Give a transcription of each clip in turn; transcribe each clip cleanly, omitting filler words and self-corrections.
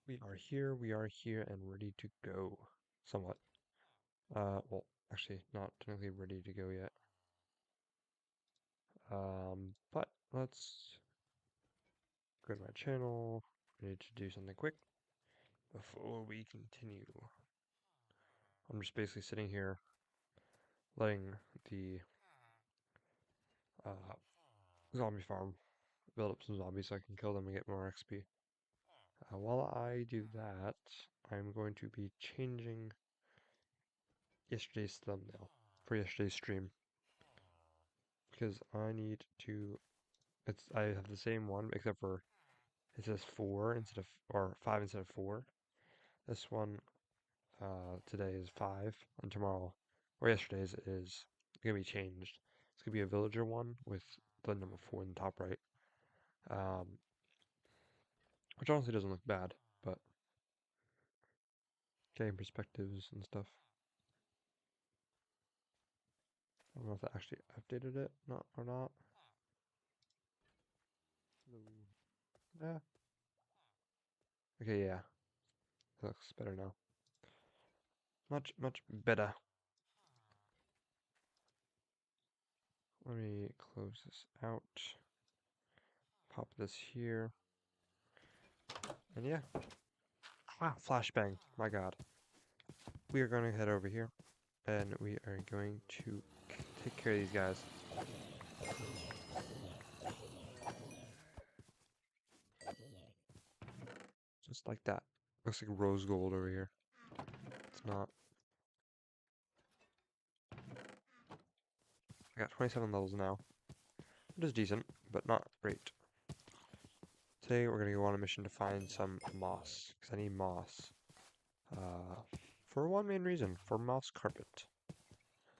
We are here and ready to go. Somewhat. Well, actually, not technically ready to go yet. But let's go to my channel. I need to do something quick before we continue. I'm just basically sitting here letting the uh, zombie farm build up some zombies so I can kill them and get more XP. While I do that, I'm going to be changing yesterday's thumbnail for yesterday's stream because I need to. I have the same one except for it says 4 instead of, or 5 instead of 4. This one today is 5, and tomorrow, or yesterday's, is going to be changed. It's going to be a villager one with the number 4 in the top right. Um, which honestly doesn't look bad, but getting perspectives and stuff. I don't know if that actually updated it not or not. Yeah. Okay, yeah. It looks better now. Much, much better. Let me close this out. Pop this here. And yeah. Ah, flashbang. My god. We are going to head over here. And we are going to take care of these guys. Just like that. Looks like rose gold over here. It's not. I got 27 levels now. It is decent, but not great. Today we're going to go on a mission to find some moss. Because I need moss. For one main reason. For moss carpet.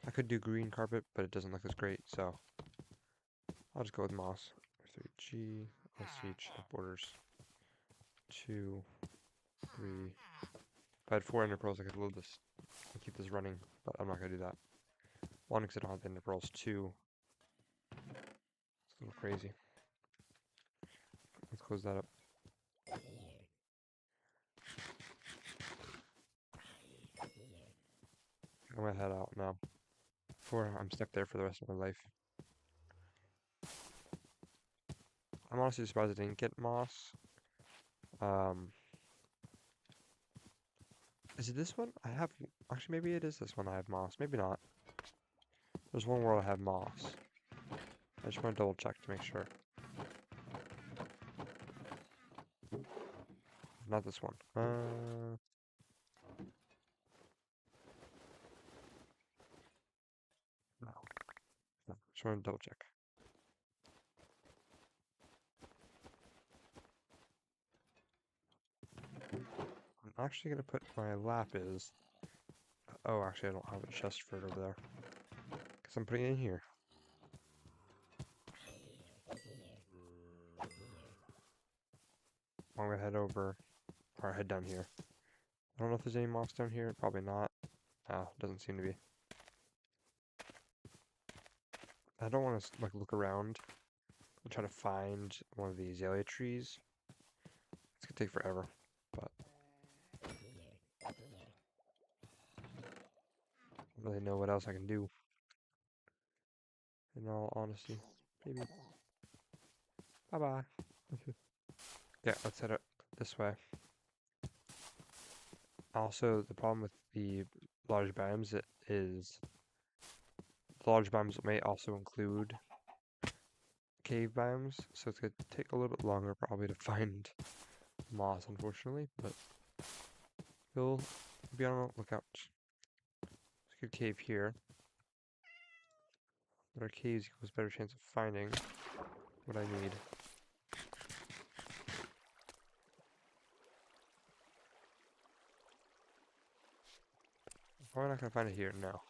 I could do green carpet, but it doesn't look as great, so I'll just go with moss. 3G, SH, borders. 2, 3. If I had 4 ender pearls, I could load this and keep this running, but I'm not going to do that. 1, because I don't have the ender pearls. 2, it's a little crazy. Let's close that up. I'm going to head out now. Before I'm stuck there for the rest of my life. I'm honestly surprised I didn't get moss. Um, is it this one? I have, actually maybe it is this one I have moss. Maybe not. There's one where I have moss. I just want to double check to make sure. Not this one. No. No. Just want to double check. I'm actually going to put my lapis. Oh, actually I don't have a chest for it over there. Because I'm putting it in here. I'm going to head over, or head down here. I don't know if there's any moss down here. Probably not. Doesn't seem to be. I don't want to like look around and try to find one of the azalea trees. It's gonna take forever, but I don't really know what else I can do. In all honesty, maybe. Bye bye. Yeah, let's head up this way. Also, the problem with the large biomes is the large biomes may also include cave biomes, so it's gonna take a little bit longer probably to find moss, unfortunately, but we'll be on the lookout. There's a good cave here. Better caves equals better chance of finding what I need. Why am I not gonna find it here? No.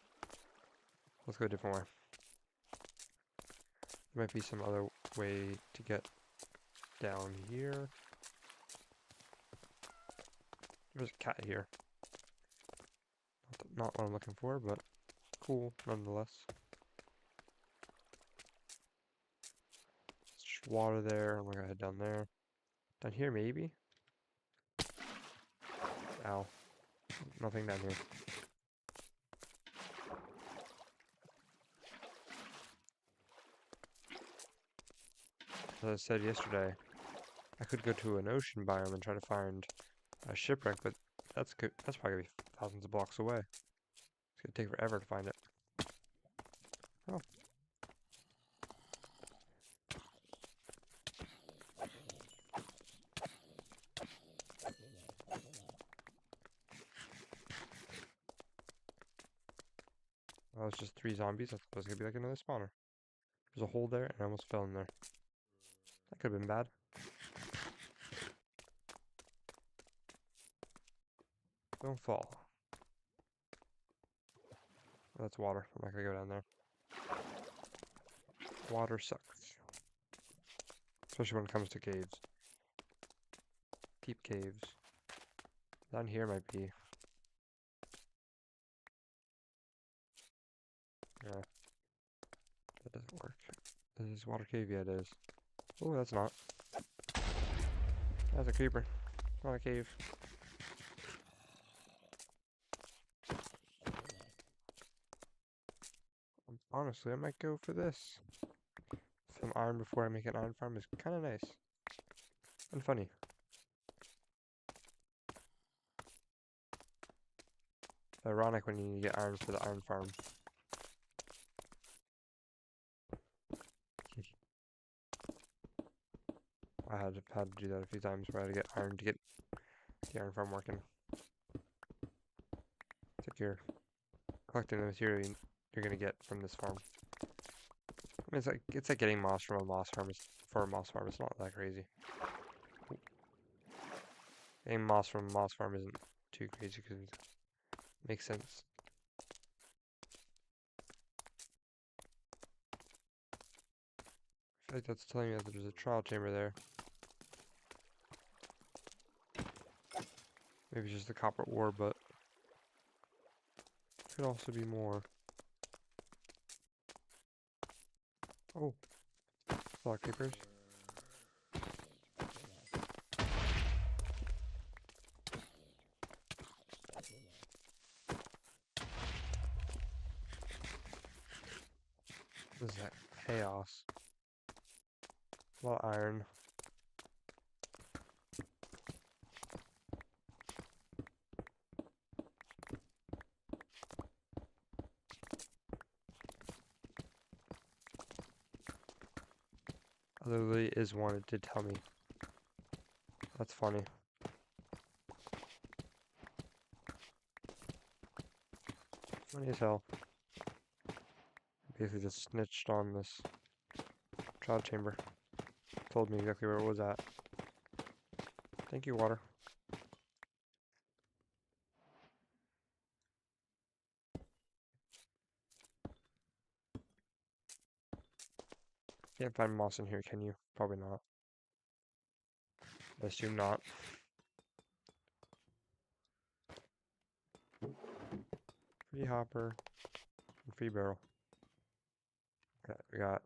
Let's go a different way. There might be some other way to get down here. There's a cat here. Not what I'm looking for, but cool nonetheless. There's just water there. I'm gonna head down there. Down here, maybe? Ow. Nothing down here. As I said yesterday, I could go to an ocean biome and try to find a shipwreck, but that's probably gonna be thousands of blocks away. It's gonna take forever to find it. Oh. Well, it's just 3 zombies. I thought it was gonna be like another spawner. There's a hole there, and I almost fell in there. That could have been bad. Don't fall. Oh, that's water. I'm not gonna go down there. Water sucks. Especially when it comes to caves. Deep caves. Down here might be. Yeah. That doesn't work. Is this water cave? Yeah, it is. Oh, that's not. That's a creeper. Not a cave. Honestly, I might go for this. Some iron before I make an iron farm is kind of nice. And funny. It's ironic when you need to get iron for the iron farm. I had to do that a few times where I had to get iron to get the iron farm working. It's like you're collecting the material you're gonna get from this farm. I mean, it's like getting moss from a moss farm. For a moss farm, it's not that crazy. Getting moss from a moss farm isn't too crazy because it makes sense. I feel like that's telling me that there's a trial chamber there. Maybe it's just the copper ore, but could also be more. Oh, block creepers. What is that? Chaos. A lot of iron. Literally is wanted to tell me. That's funny. Funny as hell. Basically just snitched on this trial chamber. Told me exactly where it was at. Thank you, water. Can't find moss in here, can you? Probably not. I assume not. Free hopper and free barrel. Okay, we got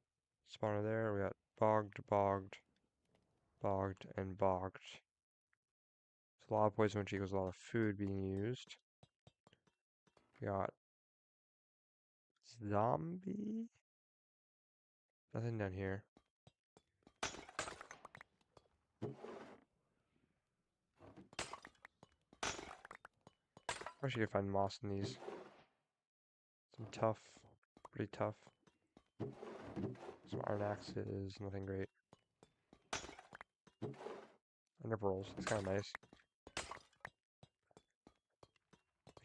spawner there. We got bogged, bogged, bogged, and bogged. It's a lot of poison, which equals a lot of food being used. We got zombie. Nothing down here. I wish you could find moss in these. Some tough, pretty tough. Some iron axes, nothing great. Ender pearls, that's kind of nice. I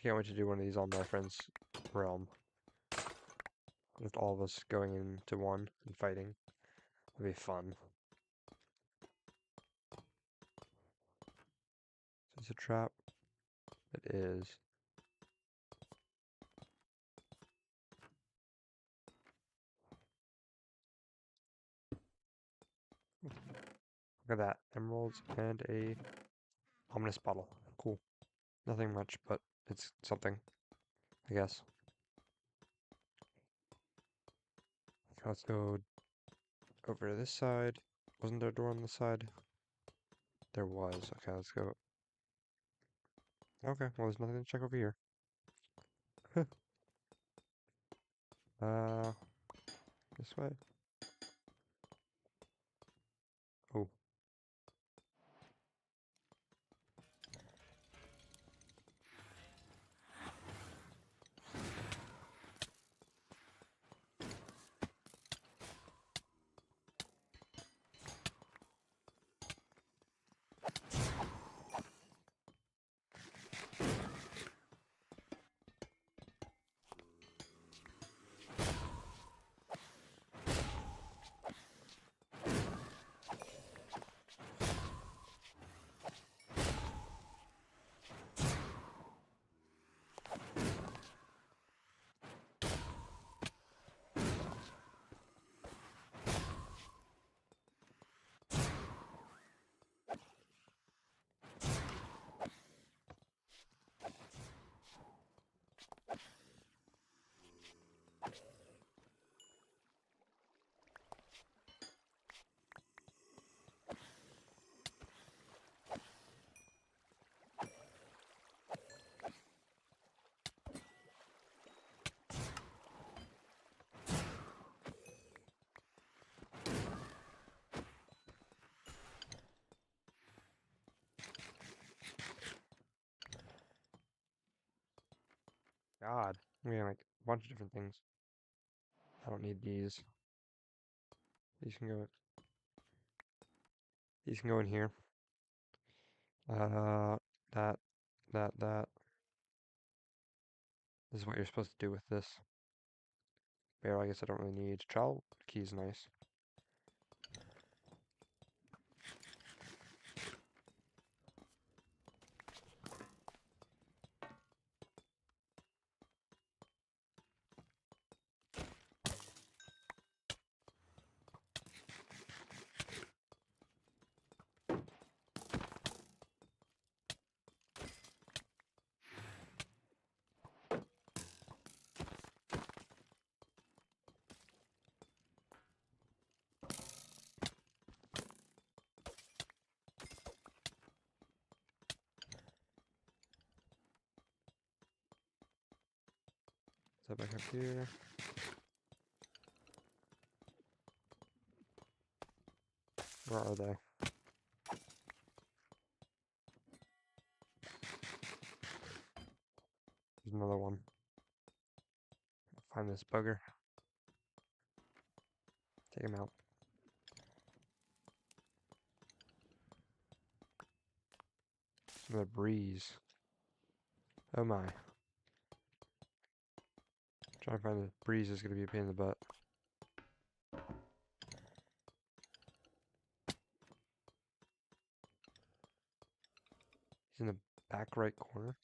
can't wait to do one of these on my friend's realm. With all of us going into one and fighting. It'll be fun. Is this a trap? It is. Look at that. Emeralds and a ominous bottle. Cool. Nothing much, but it's something, I guess. Okay, let's go over to this side. Wasn't there a door on this side? There was. Okay, let's go Okay, well, there's nothing to check over here. This way. Oh. God. I'm getting like a bunch of different things. I don't need these. These can go. These can go in here. Uh, that, that. This is what you're supposed to do with this. Barrel, I guess I don't really need. Trowel key's nice. So back up here. Where are they? There's another one. Find this bugger. Take him out. Another breeze. Oh my. Trying to find the breeze is gonna be a pain in the butt. He's in the back right corner.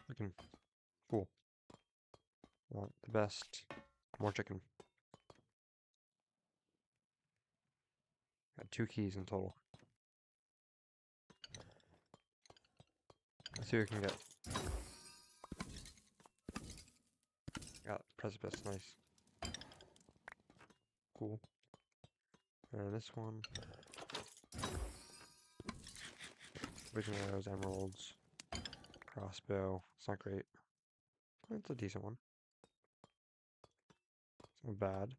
Looking cool. Want the best. More chicken. Got 2 keys in total. Let's see what we can get. Got precipice, nice. Cool. And this one. Vision arrows, emeralds, crossbow. It's not great. It's a decent one. It's not bad.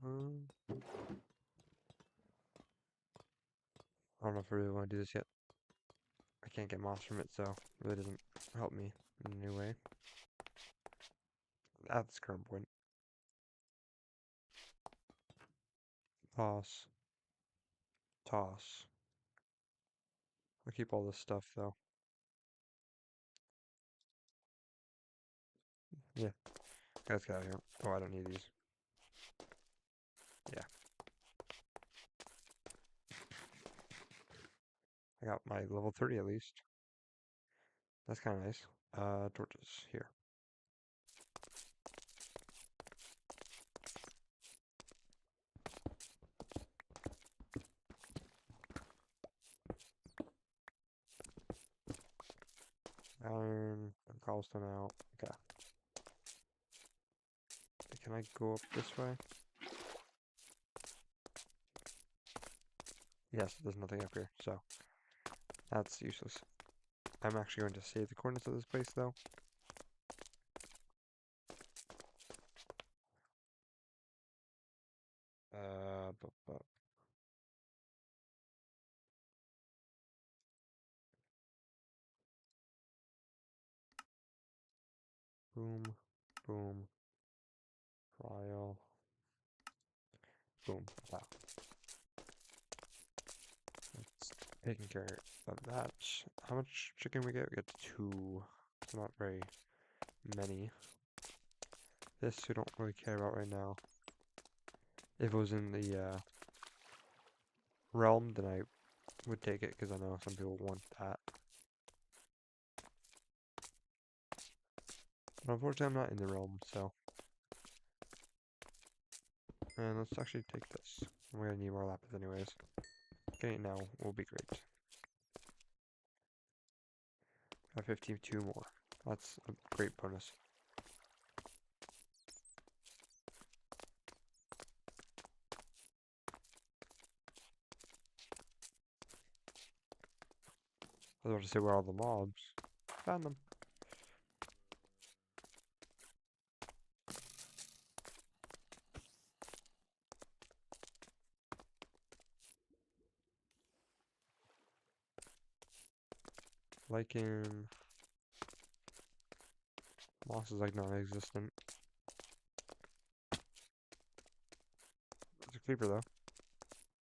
I don't know if I really want to do this yet. I can't get moss from it, so it really doesn't help me in any way. At this current point. Toss. Toss. I'll keep all this stuff, though. Yeah. Let's get out of here. Oh, I don't need these. Yeah. I got my level 30 at least. That's kind of nice. Torches here. Iron and cobblestone out. Okay. Can I go up this way? Yes, there's nothing up here, so that's useless. I'm actually going to save the coordinates of this place though. But boom, boom, trial, boom. Wow. That's taking care of that. How much chicken we get? We get 2. It's not very many. This we don't really care about right now. If it was in the realm, then I would take it because I know some people want that. But unfortunately, I'm not in the realm, so. And let's actually take this. We're gonna need more lapis anyways. Getting it now will be great. Got 52 more. That's a great bonus. I was about to say where are all the mobs. Found them. Lichen. Moss is like non-existent. It's a creeper though.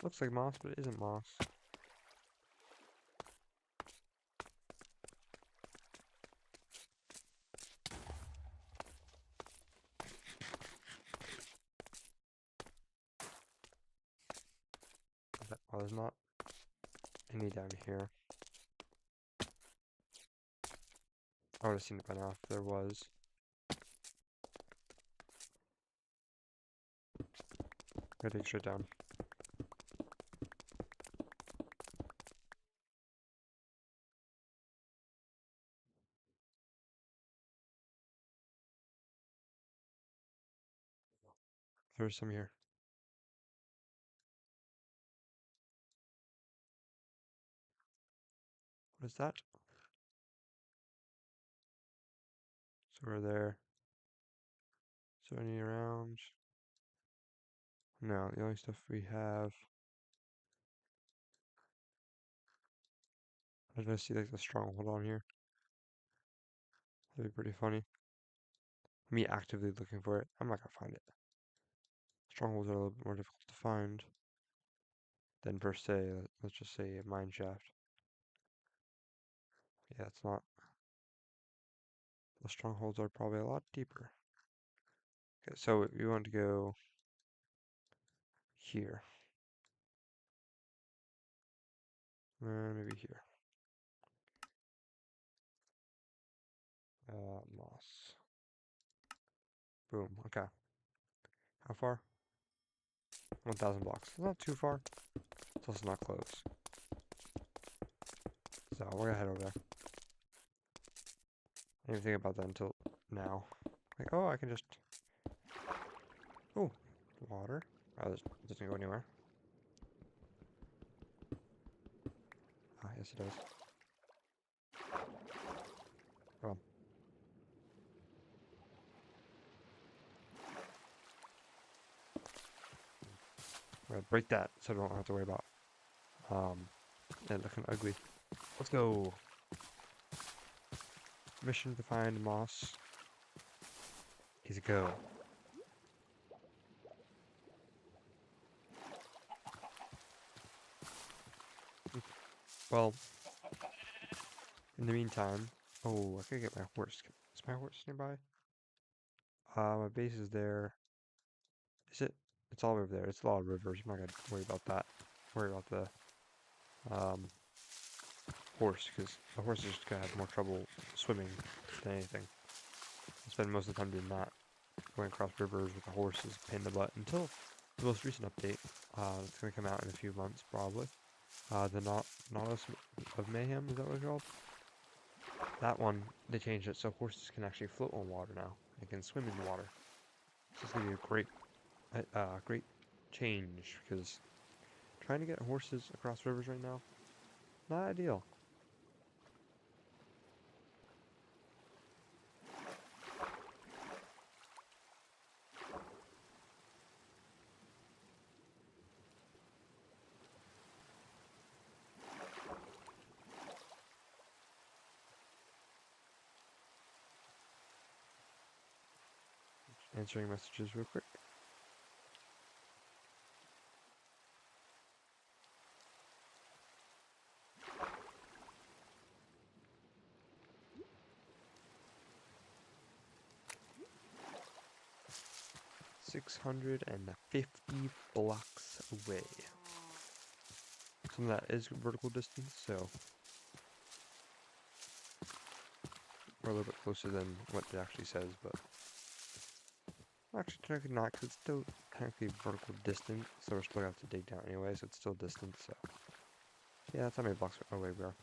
Looks like moss, but it isn't moss. Oh, there's not any down here. I would have seen it by now if there was. Gotta dig straight down. There's some here. What is that? So we're there. So any around? No, the only stuff we have. I was gonna see like the stronghold on here. That'd be pretty funny. Me actively looking for it. I'm not gonna find it. Strongholds are a little bit more difficult to find than per se. Let's just say a mine shaft. Yeah, it's not. The strongholds are probably a lot deeper. Okay, so we want to go here. Maybe here. Moss. Boom. Okay. How far? 1,000 blocks. It's not too far. It's also not close. So we're gonna head over there. I didn't even think about that until now. Like, oh, I can just. Oh, water. Oh, this doesn't go anywhere. Ah, yes, it does. Well, I'm gonna break that so I don't have to worry about it looking ugly. Let's go. Mission to find moss is a go. Well, in the meantime, oh, I could get my horse. Is my horse nearby? My base is there. Is it? It's all over there. It's a lot of rivers. I'm not gonna worry about that. Worry about the um, horse, because the horse is just gonna have more trouble swimming than anything. I spend most of the time doing that. Going across rivers with a horse is a pain in the butt until the most recent update. It's gonna come out in a few months probably. The Nautilus of Mayhem, is that what it's called? That one, they changed it so horses can actually float on water now. They can swim in the water. This is gonna be a great change, because trying to get horses across rivers right now, not ideal. Answering messages real quick. $650 away. Some of that is vertical distance, so we're a little bit closer than what it actually says, but actually technically not, because it's still technically vertical distance, so we're still gonna have to dig down anyway, so it's still distant, so yeah, that's how many blocks away we are.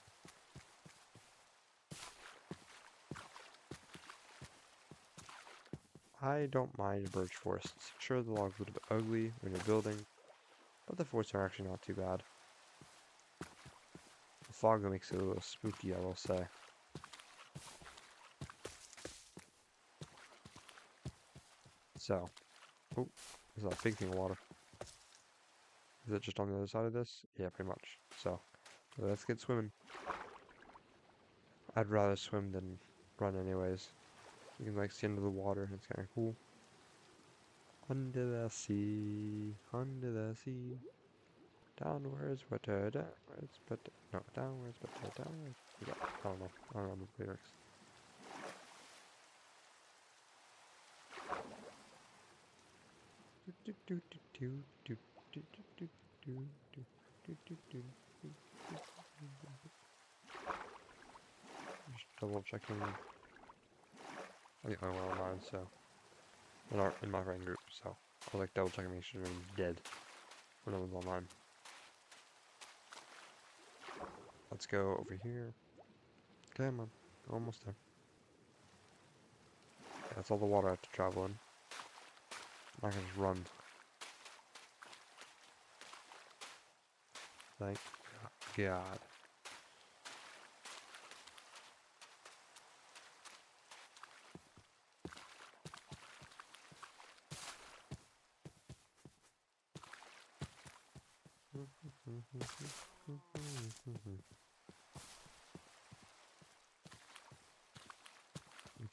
I don't mind birch forests. Sure, the log's a little bit ugly when you're building, but the forests are actually not too bad. The fog makes it a little spooky, I will say. So, oh, there's a big thing of water. Is it just on the other side of this? Yeah, pretty much. So, let's get swimming. I'd rather swim than run anyways. You can like see under the water, it's kind of cool. Under the sea, downwards, water, downwards, but no, downwards, but downwards. Yeah, I don't know. I don't remember the lyrics. Just double checking. I'm the only one online, so in my friend group, so I was like double checking, make sure everyone's dead when no one's online. Let's go over here. Come on, almost there. That's all the water I have to travel in. I can just run. Thank God.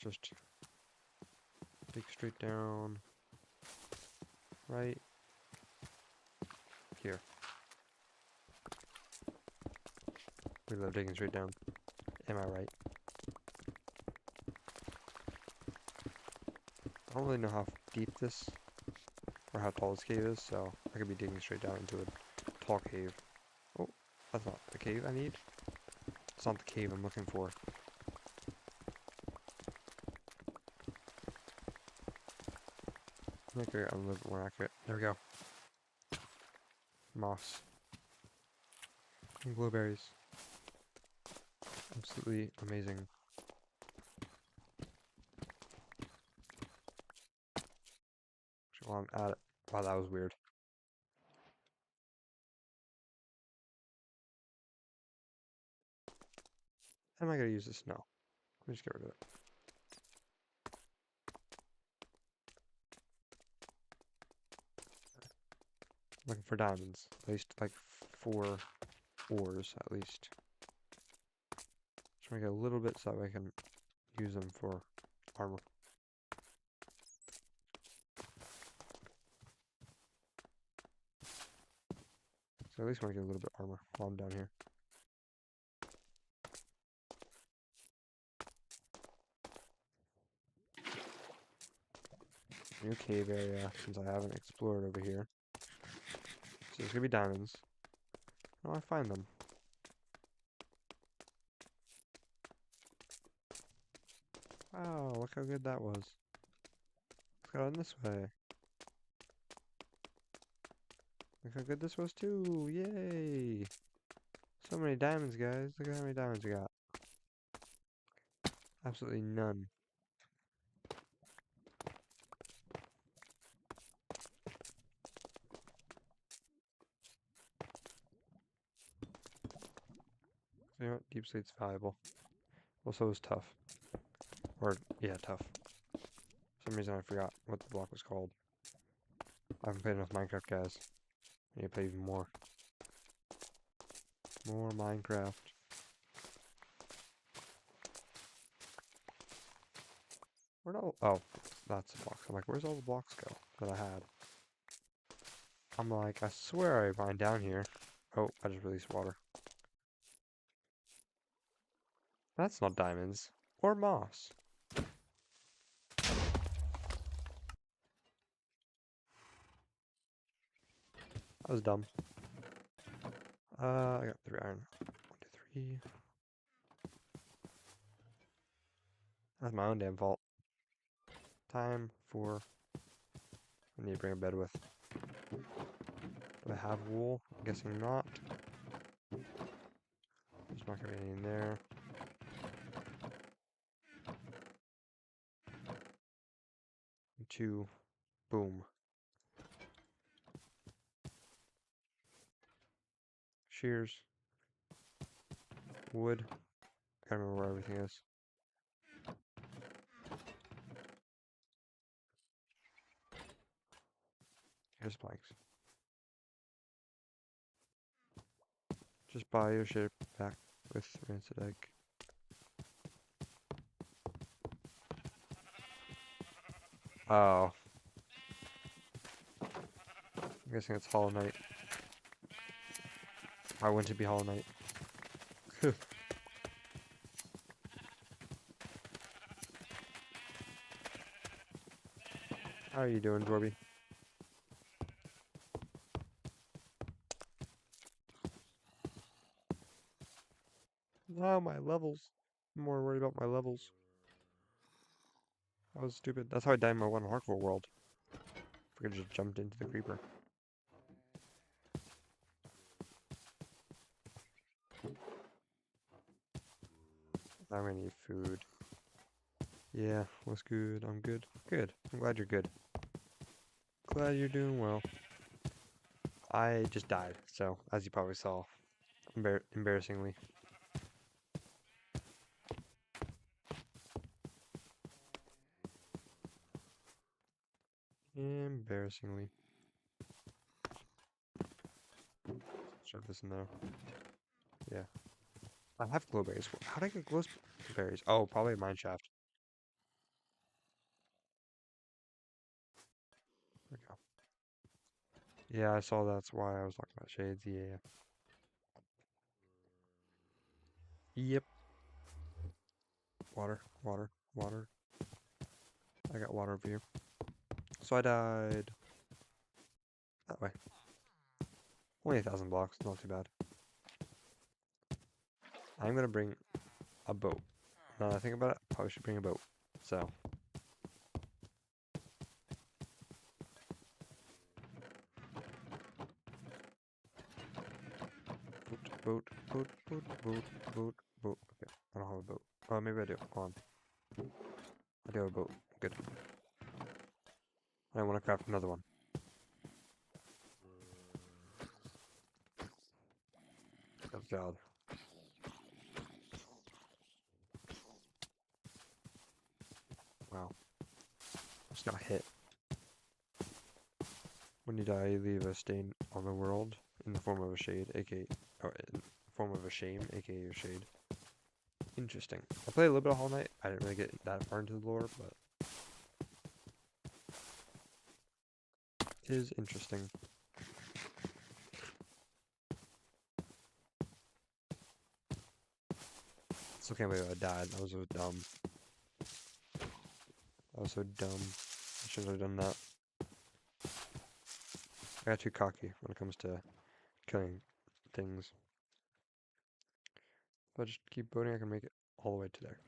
Just dig straight down. Right here. We love digging straight down. Am I right? I don't really know how deep this or how tall this cave is, so I could be digging straight down into a tall cave. Oh, that's not the cave I need. It's not the cave I'm looking for. Okay, I'm a little bit more accurate. There we go. Moss. And blueberries. Absolutely amazing. Actually, while I'm at it. Wow, that was weird. Am I gonna use this? No. Let me just get rid of it. Looking for diamonds. At least like 4 ores, at least. Just make it a little bit so that I can use them for armor. So at least want to get a little bit of armor while I'm down here. New cave area, since I haven't explored over here. So there's gonna be diamonds. How do I find them? Wow, look how good that was. Let's go in this way. Look how good this was too. Yay! So many diamonds, guys. Look at how many diamonds we got. Absolutely none. So you know what? Deep Slate's valuable. Well, so is tough. Or, yeah, tough. For some reason I forgot what the block was called. I haven't played enough Minecraft, guys. I need to play even more. More Minecraft. Where'd all... Oh, that's the box. I'm like, where's all the blocks go that I had? I'm like, I swear I mined down here. Oh, I just released water. That's not diamonds. Or moss. That was dumb. I got 3 iron. 1, 2, 3. That's my own damn fault. Time for... I need to bring a bed with. Do I have wool? I'm guessing not. There's not gonna be any in there. 2. Boom. Shears. Wood. I can't remember where everything is. Here's planks. Just buy your shit back with rancid egg. Oh. I'm guessing it's Hollow Knight. Why wouldn't it be Hollow Knight? How are you doing, Dorby? No, my levels. I'm more worried about my levels. That was stupid. That's how I died in my one hardcore world. I could just jumped into the creeper. I'm gonna need food. Yeah, what's good? I'm good. Good. I'm glad you're good. Glad you're doing well. I just died, so as you probably saw, embarrassingly. Embarrassingly. Shove this in there. Yeah. I have glowberries. How did I get glowberries? Oh, probably a mine shaft. There we go. Yeah, I saw that's why I was talking about shades. Yeah. Yep. Water, water, water. I got water over here. So I died that way. Only 1,000 blocks, not too bad. I'm gonna bring a boat. Now that I think about it, I probably should bring a boat. So. Boat, boat, boat, boat, boat, boat. Okay, I don't have a boat. Oh, maybe I do. Hold on. I do have a boat. Good. I want to craft another one. Oh god. Wow. Just got hit. When you die, you leave a stain on the world in the form of a shade, aka, or in the form of a shame, aka your shade. Interesting. I played a little bit of Hollow Knight. I didn't really get that far into the lore, but it is interesting. Still can't believe I died. That was so dumb. That was so dumb. shouldn't have done that. I got too cocky when it comes to killing things. If I just keep boating, I can make it all the way to there.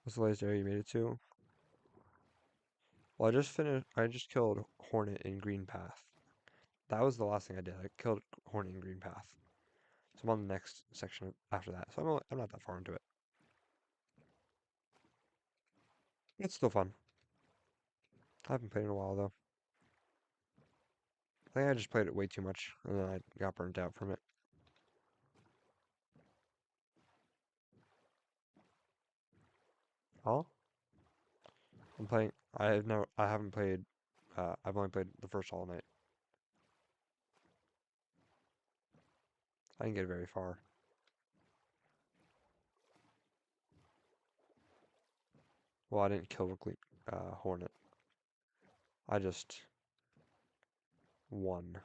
What's the latest area you made it to? Well, I just killed Hornet in Green Path. That was the last thing I did. I killed Hornet in Green Path. So I'm on the next section after that. So I'm not that far into it. It's still fun. I haven't played in a while though. I think I just played it way too much and then I got burnt out from it. Oh? I'm playing. I haven't played. I've only played the first Hollow Knight. I didn't get very far. Well, I didn't kill the Hornet. I just won.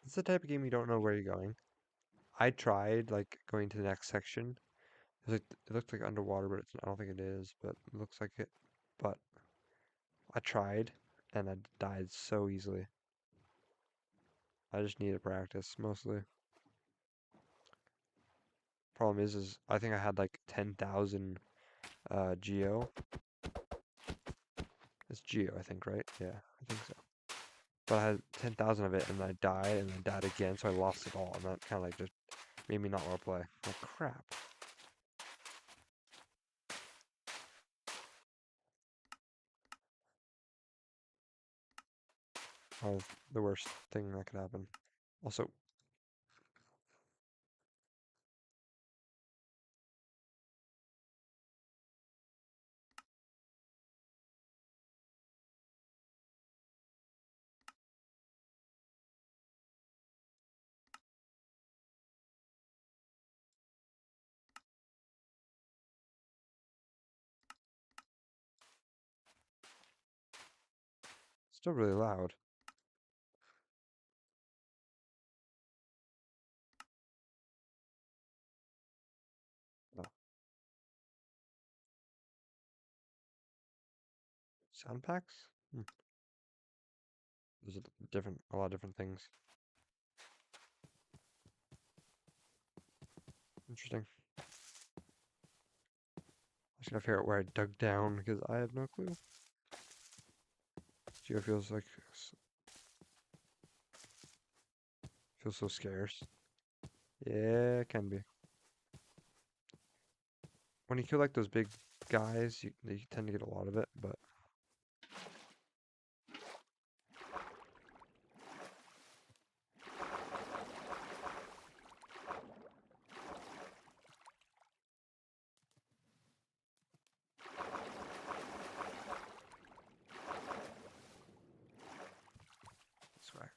It's the type of game you don't know where you're going. I tried like going to the next section. It looked like underwater, but I don't think it is. But it looks like it. But I tried, and I died so easily. I just needed practice mostly. Problem is I think I had like 10,000 Geo. It's Geo, I think, right? Yeah, I think so. But I had 10,000 of it, and then I died, and then died again, so I lost it all, and that kind of like just made me not want to play. Like, crap. That was the worst thing that could happen. Also, still really loud. Oh, sound packs? Hmm. Those are a lot of different things. Interesting. I just gotta figure out where I dug down, because I have no clue. Geo feels so scarce. Yeah, it can be. When you kill like those big guys, you tend to get a lot of it, but this way.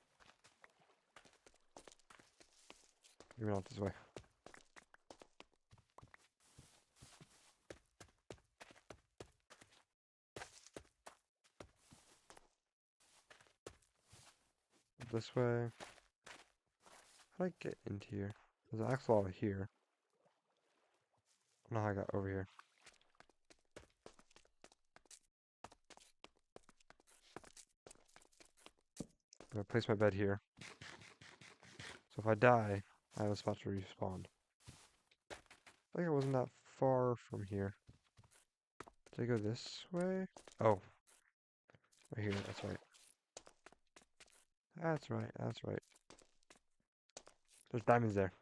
Maybe not this way. This way. How did I get into here? There's an axolotl here. I don't know how I got over here. I'm gonna place my bed here. So if I die, I have a spot to respawn. I think I wasn't that far from here. Did I go this way? Oh, right here. That's right. That's right. That's right. There's diamonds there.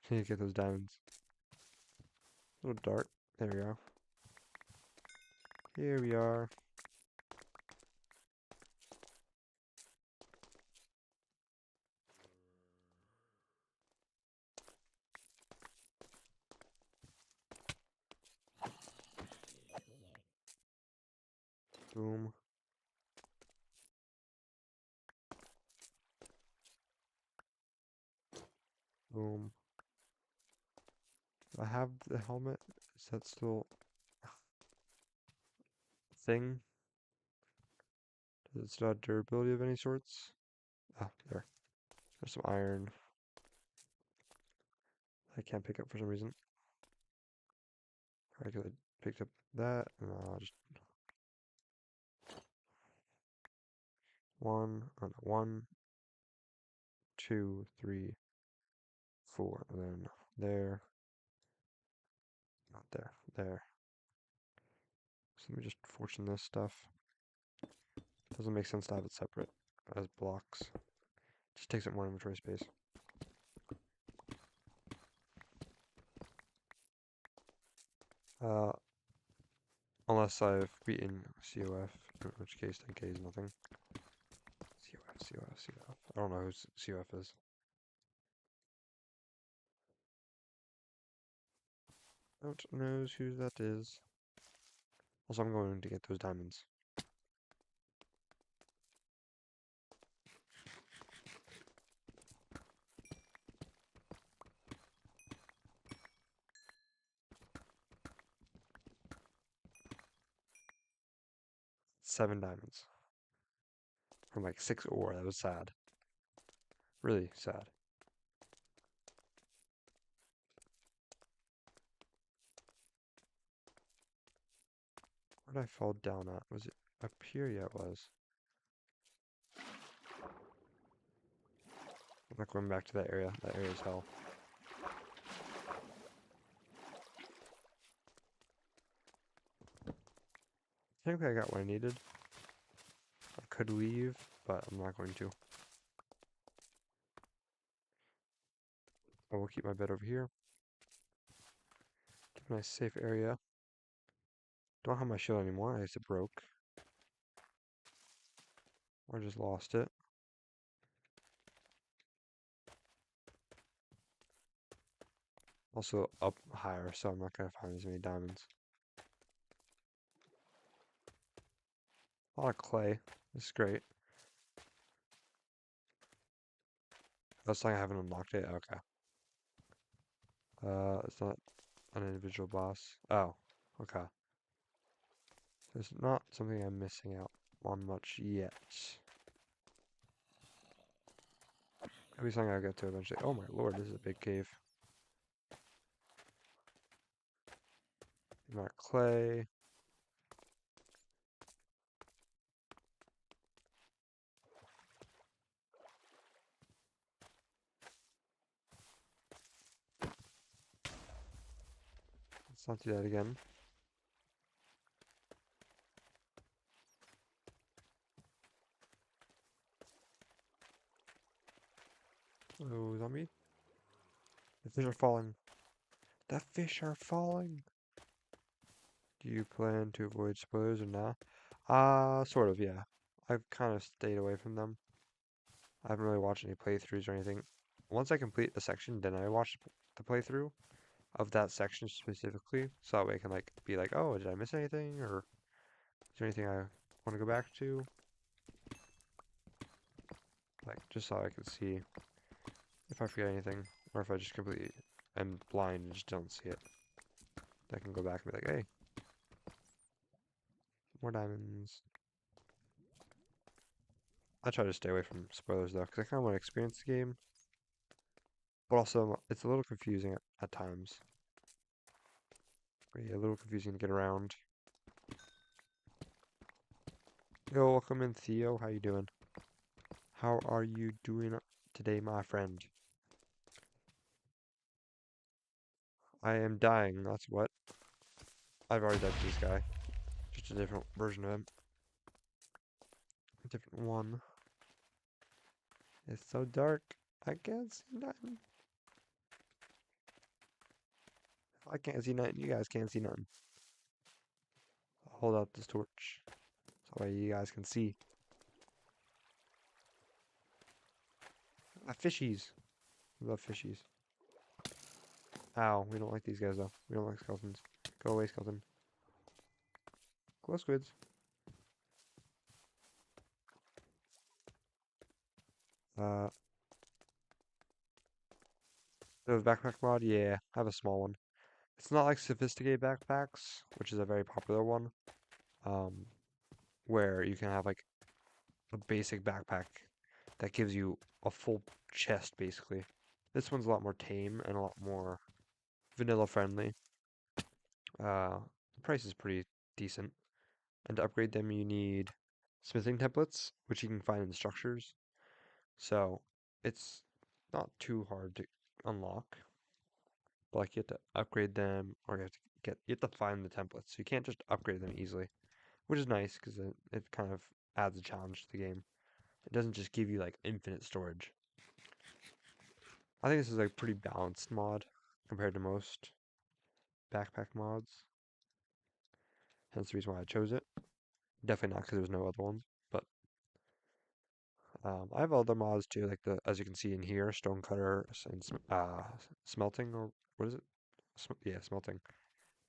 Need to get those diamonds. Little dart. There we go. Here we are. Boom. Boom. Do I have the helmet? Is that still a thing? Does it still have durability of any sorts? Ah, there. There's some iron. I can't pick up for some reason. I could have picked up that, and I'll just one, two, three, four, and then there, not there, there. So let me just fortune this stuff. Doesn't make sense to have it separate as blocks. Just takes up more inventory space. Unless I've beaten COF, in which case 10k is nothing. COF. I don't know who COF is. Don't know who that is. Also, I'm going to get those diamonds. Seven diamonds. From like 6 ore. That was sad. Really sad. Where did I fall down at? Was it up here? Yeah, it was. I'm not going back to that area. That area is hell. Technically, I got what I needed. I could leave, but I'm not going to. I will keep my bed over here. Keep a nice safe area. Don't have my shield anymore. I guess it broke. Or just lost it. Also up higher, so I'm not going to find as many diamonds. A lot of clay. This is great. That's something I haven't unlocked it. Okay. It's not an individual boss. Oh, okay. There's not something I'm missing out on much yet. Maybe something I'll get to eventually. Oh my lord, this is a big cave. Not clay. Let's not do that again. Oh, zombie. The fish are falling. The fish are falling. Do you plan to avoid spoilers or not? Sort of, yeah. I've kind of stayed away from them. I haven't really watched any playthroughs or anything. Once I complete a section, then I watch the playthrough of that section specifically, so that way I can like be like, oh, did I miss anything, or is there anything I want to go back to? Like, just so I can see if I forget anything, or if I just completely am blind and just don't see it. I can go back and be like, hey, more diamonds. I try to stay away from spoilers though, because I kind of want to experience the game, but also it's a little confusing at times. Yeah, a little confusing to get around. Yo, welcome in, Theo. How you doing? How are you doing today, my friend? I am dying, that's what. I've already died to this guy. Just a different version of him. A different one. It's so dark. I can't see nothing. I can't see nothing. You guys can't see nothing. I'll hold out this torch. So that way you guys can see. Fishies. We love fishies. Ow, we don't like these guys though. We don't like skeletons. Go away, skeleton. Glow squids. Uh, the backpack mod? Yeah, I have a small one. It's not like sophisticated backpacks, which is a very popular one. Um, where you can have like a basic backpack that gives you a full chest basically. This one's a lot more tame and a lot more vanilla friendly. The price is pretty decent. And to upgrade them, you need smithing templates, which you can find in the structures. So it's not too hard to unlock, but like you have to upgrade them, or you have to find the templates. So you can't just upgrade them easily, which is nice because it kind of adds a challenge to the game. It doesn't just give you like infinite storage. I think this is like a pretty balanced mod compared to most backpack mods. Hence the reason why I chose it. Definitely not because there was no other ones, but I have other mods too, like as you can see in here, stonecutter and smelting, or what is it? Yeah, smelting.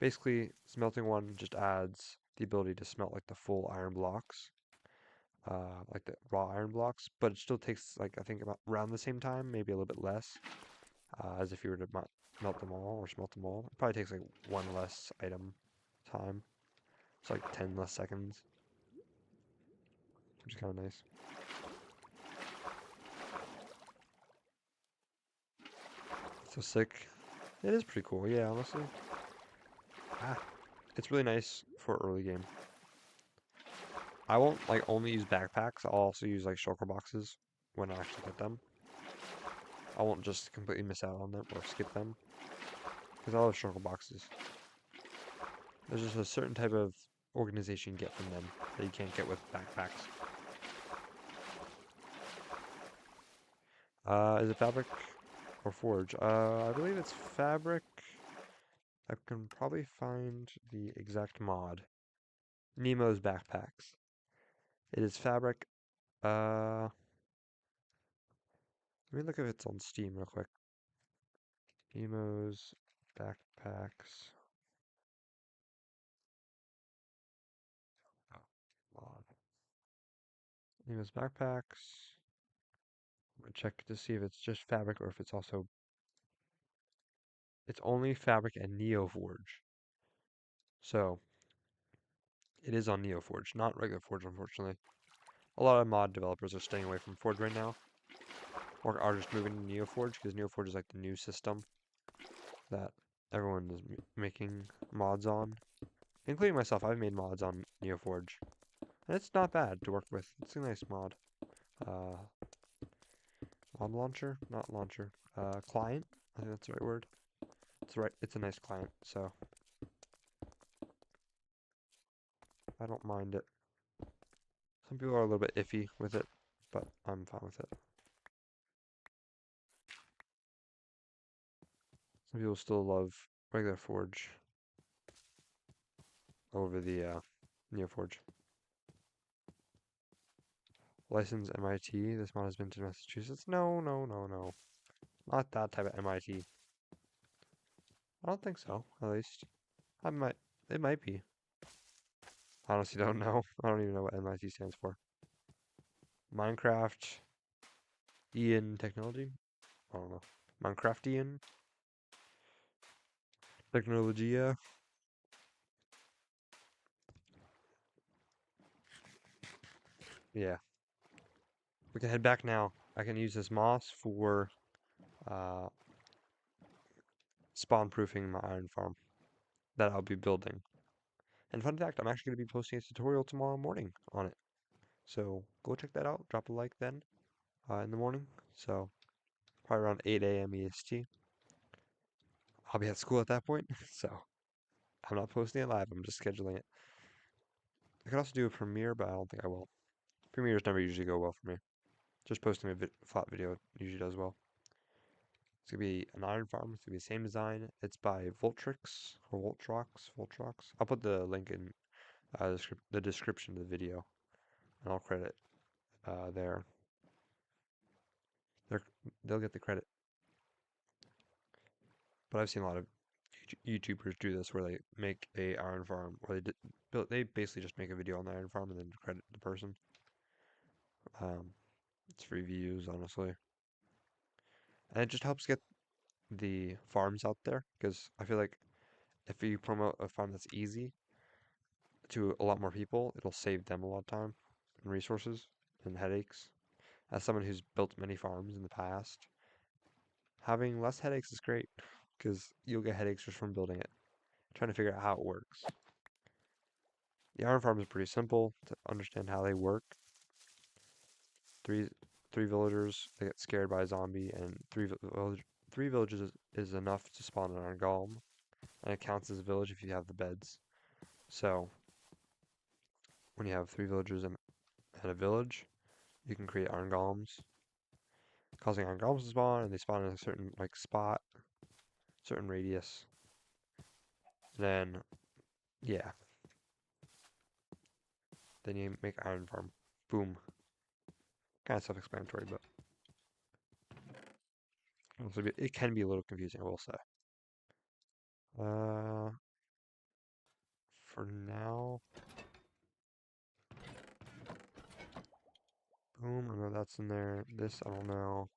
Basically, smelting one just adds the ability to smelt like the full iron blocks, like the raw iron blocks, but it still takes like I think about around the same time, maybe a little bit less, as if you were to melt them all or smelt them all. It probably takes like one less item time. It's like 10 less seconds, which is kind of nice. So sick. It is pretty cool, yeah, honestly. Ah, it's really nice for early game. I won't like only use backpacks. I'll also use like shulker boxes when I actually get them. I won't just completely miss out on them or skip them because I love shulker boxes. There's just a certain type of organization you get from them that you can't get with backpacks. Is it fabric or forge? I believe it's fabric. I can probably find the exact mod. Nemo's backpacks. It is fabric. Let me look if it's on Steam real quick. Nemo's backpacks. Oh, mod. Nemo's backpacks. I'm gonna check to see if it's just fabric or if it's also. It's only fabric and Neoforge. So it is on Neoforge, not regular Forge, unfortunately. A lot of mod developers are staying away from Forge right now, or are just moving to Neoforge because Neoforge is like the new system that everyone is making mods on, including myself. I've made mods on Neoforge, and it's not bad to work with. It's a nice mod. Uh, Mod launcher, not launcher. Client. I think that's the right word. It's right. It's a nice client, so I don't mind it. Some people are a little bit iffy with it, but I'm fine with it. Some people still love regular Forge over the Neoforge. License MIT. This mod has been to Massachusetts. No, no, no, no. Not that type of MIT. I don't think so, at least. I might. It might be. Honestly, don't know. I don't even know what MIT stands for. Minecraft. Ian Technology? I don't know. Minecraftian? Technologia? Yeah. We can head back now. I can use this moss for uh, spawn proofing my iron farm that I'll be building. And fun fact, I'm actually going to be posting a tutorial tomorrow morning on it. So go check that out. Drop a like then in the morning. So probably around 8 a.m. EST. I'll be at school at that point. So I'm not posting it live. I'm just scheduling it. I could also do a premiere, but I don't think I will. Premieres never usually go well for me. Just posting a flat video usually does well. It's gonna be an iron farm. It's gonna be the same design. It's by Voltrix or Voltrox. Voltrox. I'll put the link in the description of the video, and I'll credit there. They're, they'll get the credit. But I've seen a lot of YouTubers do this where they make a iron farm, or they basically just make a video on the iron farm and then credit the person. It's free views, honestly, and it just helps get the farms out there because I feel like if you promote a farm that's easy to a lot more people, it'll save them a lot of time and resources and headaches. as someone who's built many farms in the past, having less headaches is great because you'll get headaches just from building it, trying to figure out how it works. The iron farm is pretty simple to understand how they work. Three three villagers, they get scared by a zombie, and three villages is enough to spawn an iron golem, and it counts as a village if you have the beds. So when you have three villagers in a village, you can create iron golems, causing iron golems to spawn, and they spawn in a certain like spot, certain radius. Then yeah, then you make iron farm. Boom. Kind of self-explanatory, but it can be a little confusing, I will say. Uh, for now, boom. I know that's in there. This I don't know.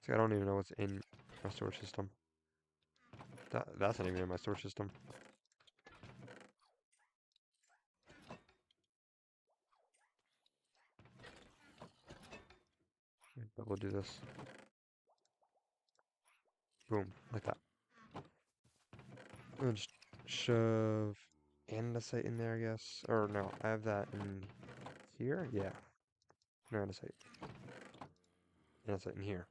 See, I don't even know what's in my storage system. That's not even in my storage system. But we'll do this. Boom, like that. I'll just shove andesite in there, I guess. Or no, I have that in here? Yeah. No andesite. Andesite in here.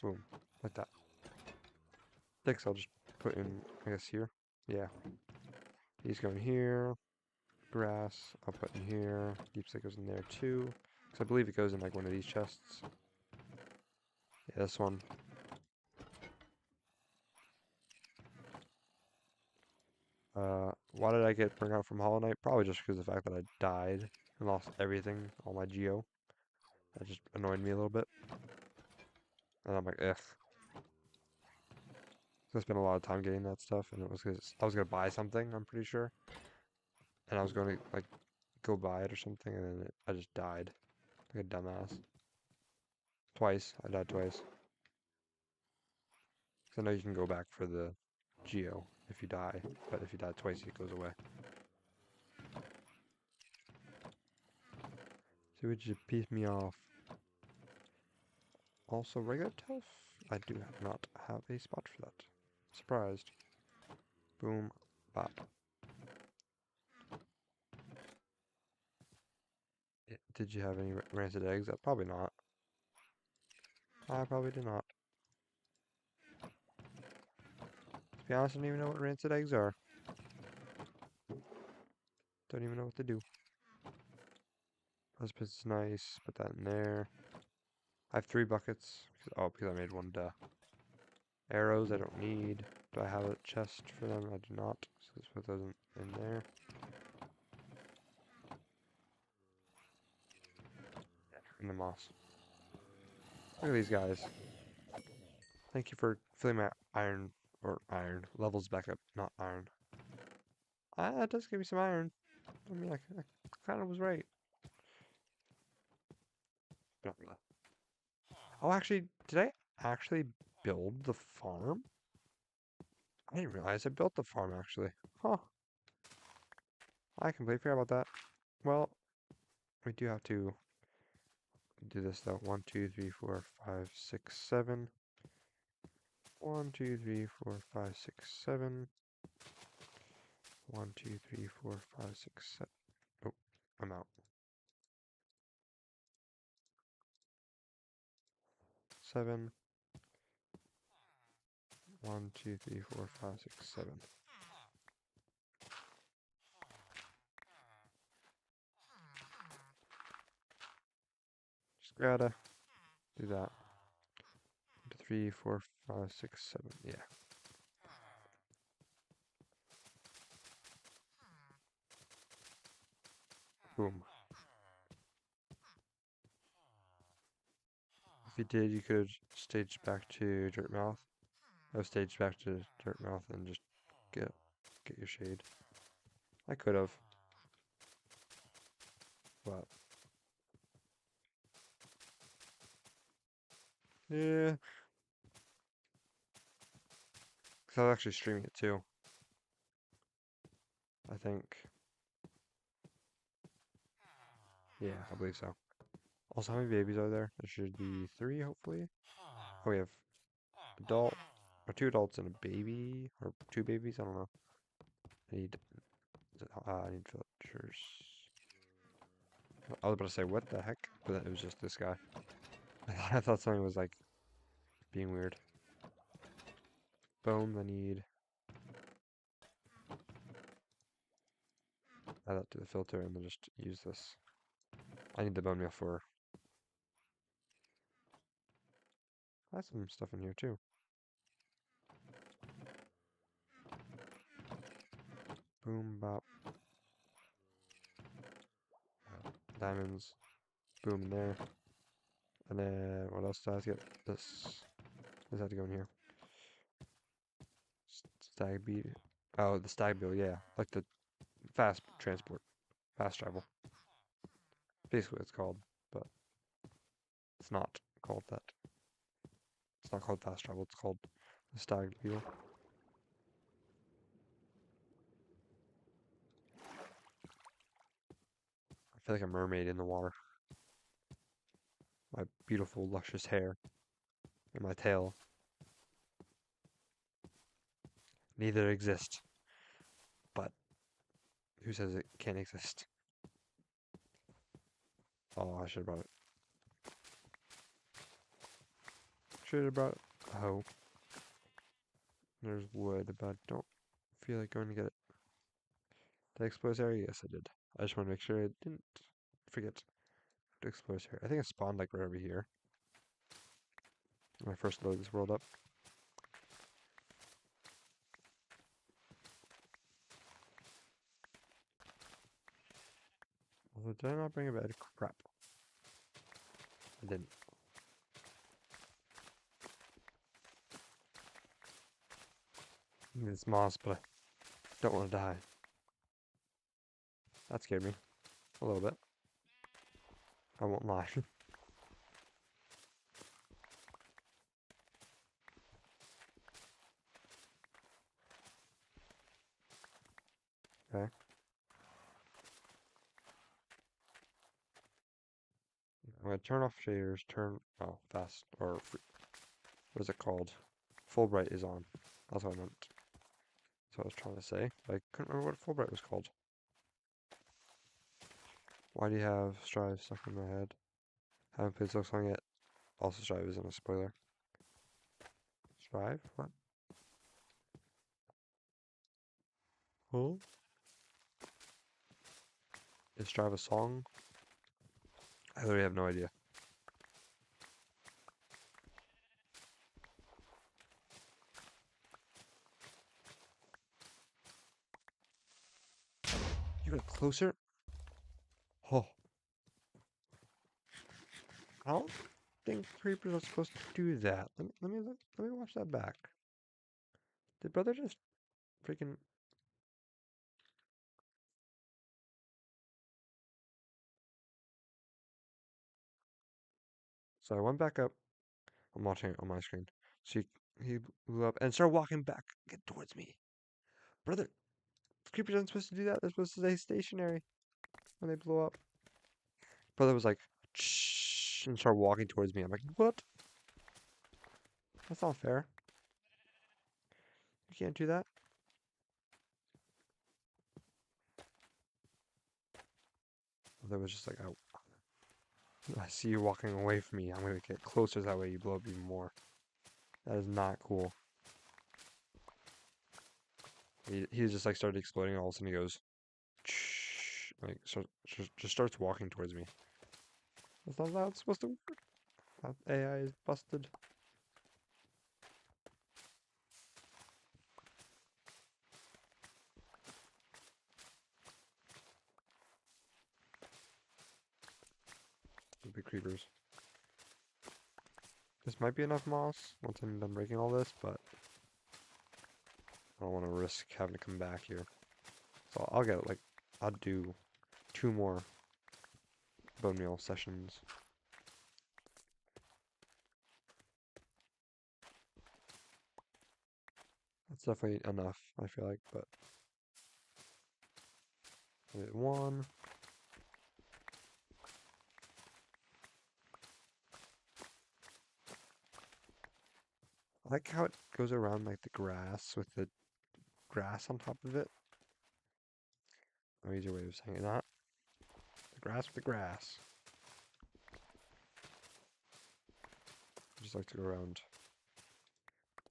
Boom, like that. Sticks I'll just put in, I guess, here. Yeah. These go in here. Grass I'll put in here. Deep stick goes in there too. Because I believe it goes in like one of these chests. Yeah, this one. Why did I get burnt out from Hollow Knight? Probably just because of the fact that I died and lost everything, all my geo. That just annoyed me a little bit. And I'm like, ugh. So I spent a lot of time getting that stuff, and it was because I was gonna buy something, I'm pretty sure. And I was going to like go buy it or something, and then I just died. Like a dumbass. Twice. I died twice. Because I know you can go back for the geo if you die, but if you die twice, it goes away. So would you piss me off? Also, regular tough? I do not have a spot for that. Surprised. Boom. Bop. Did you have any rancid eggs? Probably not. I probably did not. To be honest, I don't even know what rancid eggs are. Don't even know what to do. This is nice. Put that in there. I have 3 buckets. Because I made one, duh. Arrows I don't need. Do I have a chest for them? I do not. So let's put those in there. In the moss. Look at these guys. Thank you for filling my iron levels back up. Not iron. That does give me some iron. I mean, I kind of was right. Not really. Oh, actually, did I actually build the farm? I didn't realize I built the farm, actually. Huh. I completely forgot about that. Well, we do have to do this, though. 1, 2, 3, 4, 5, 6, 7. 1, 2, 3, 4, 5, 6, 7. 1, 2, 3, 4, 5, 6, 7. Oh, I'm out. 7. 1, 2, 3, 4, 5, 6, 7. Just gotta do that. 3, 4, 5, 6, 7. Yeah. Boom. If you did, you could have staged back to Dirtmouth. I've staged back to Dirtmouth and just get your shade. I could have, but yeah. Cause I was actually streaming it too. I think. Yeah, I believe so. Also, how many babies are there? There should be 3, hopefully. Oh, we have adult, or 2 adults and a baby, or 2 babies. I don't know. I need, I need villagers. I was about to say, what the heck? But then it was just this guy. I thought something was like being weird. Bone, I need. Add that to the filter and then just use this. I need the bone meal for. I have some stuff in here too. Boom, bop. Diamonds. Boom in there. And then what else do I have to get? This. Does have to go in here? Stag beat. Oh, the stag bill, yeah. Like the fast transport. Fast travel. Basically what it's called, but it's not called that. It's not called fast travel, it's called the stag beetle. I feel like a mermaid in the water. My beautiful, luscious hair and my tail. Neither exist, but who says it can't exist? Oh, I should have brought it. Should have brought it. Oh, there's wood, but I don't feel like going to get it. Did I explore this area? Yes, I did. I just want to make sure I didn't forget to explore this area. I think I spawned like right over here when I first loaded this world up. Although, did I not bring a bed? Crap. I didn't. It's moss, but I don't want to die. That scared me. A little bit. I won't lie. Okay. I'm gonna turn off shaders, oh, fast, or, what is it called? Fulbright is on. That's what I meant. That's what I was trying to say. But I couldn't remember what Fulbright was called. Why do you have Strive stuck in my head? Haven't played Silksong yet. Also, Strive isn't a spoiler. Strive? What? Huh? Is Strive a song? I literally have no idea. You got closer? Oh, I don't think creepers are supposed to do that. Let me watch that back. Did brother just freaking? So I went back up. I'm watching it on my screen. So he blew up and started walking back towards me. Brother, creepers aren't supposed to do that. They're supposed to stay stationary when they blow up. Brother was like, shh, and started walking towards me. I'm like, what? That's not fair. You can't do that. Brother was just like, I see you walking away from me. I'm gonna get closer. That way you blow up even more. That is not cool. He just like started exploding. All of a sudden he goes, shh, like just starts walking towards me. That's not how it's supposed to work. That AI is busted. Big creepers. This might be enough moss once I'm done breaking all this, but I don't want to risk having to come back here. So I'll get like, I'll do 2 more bone meal sessions. That's definitely enough, I feel like, but I did 1. I like how it goes around like the grass with the grass on top of it. No easier way of saying that. The grass with the grass. I just like to go around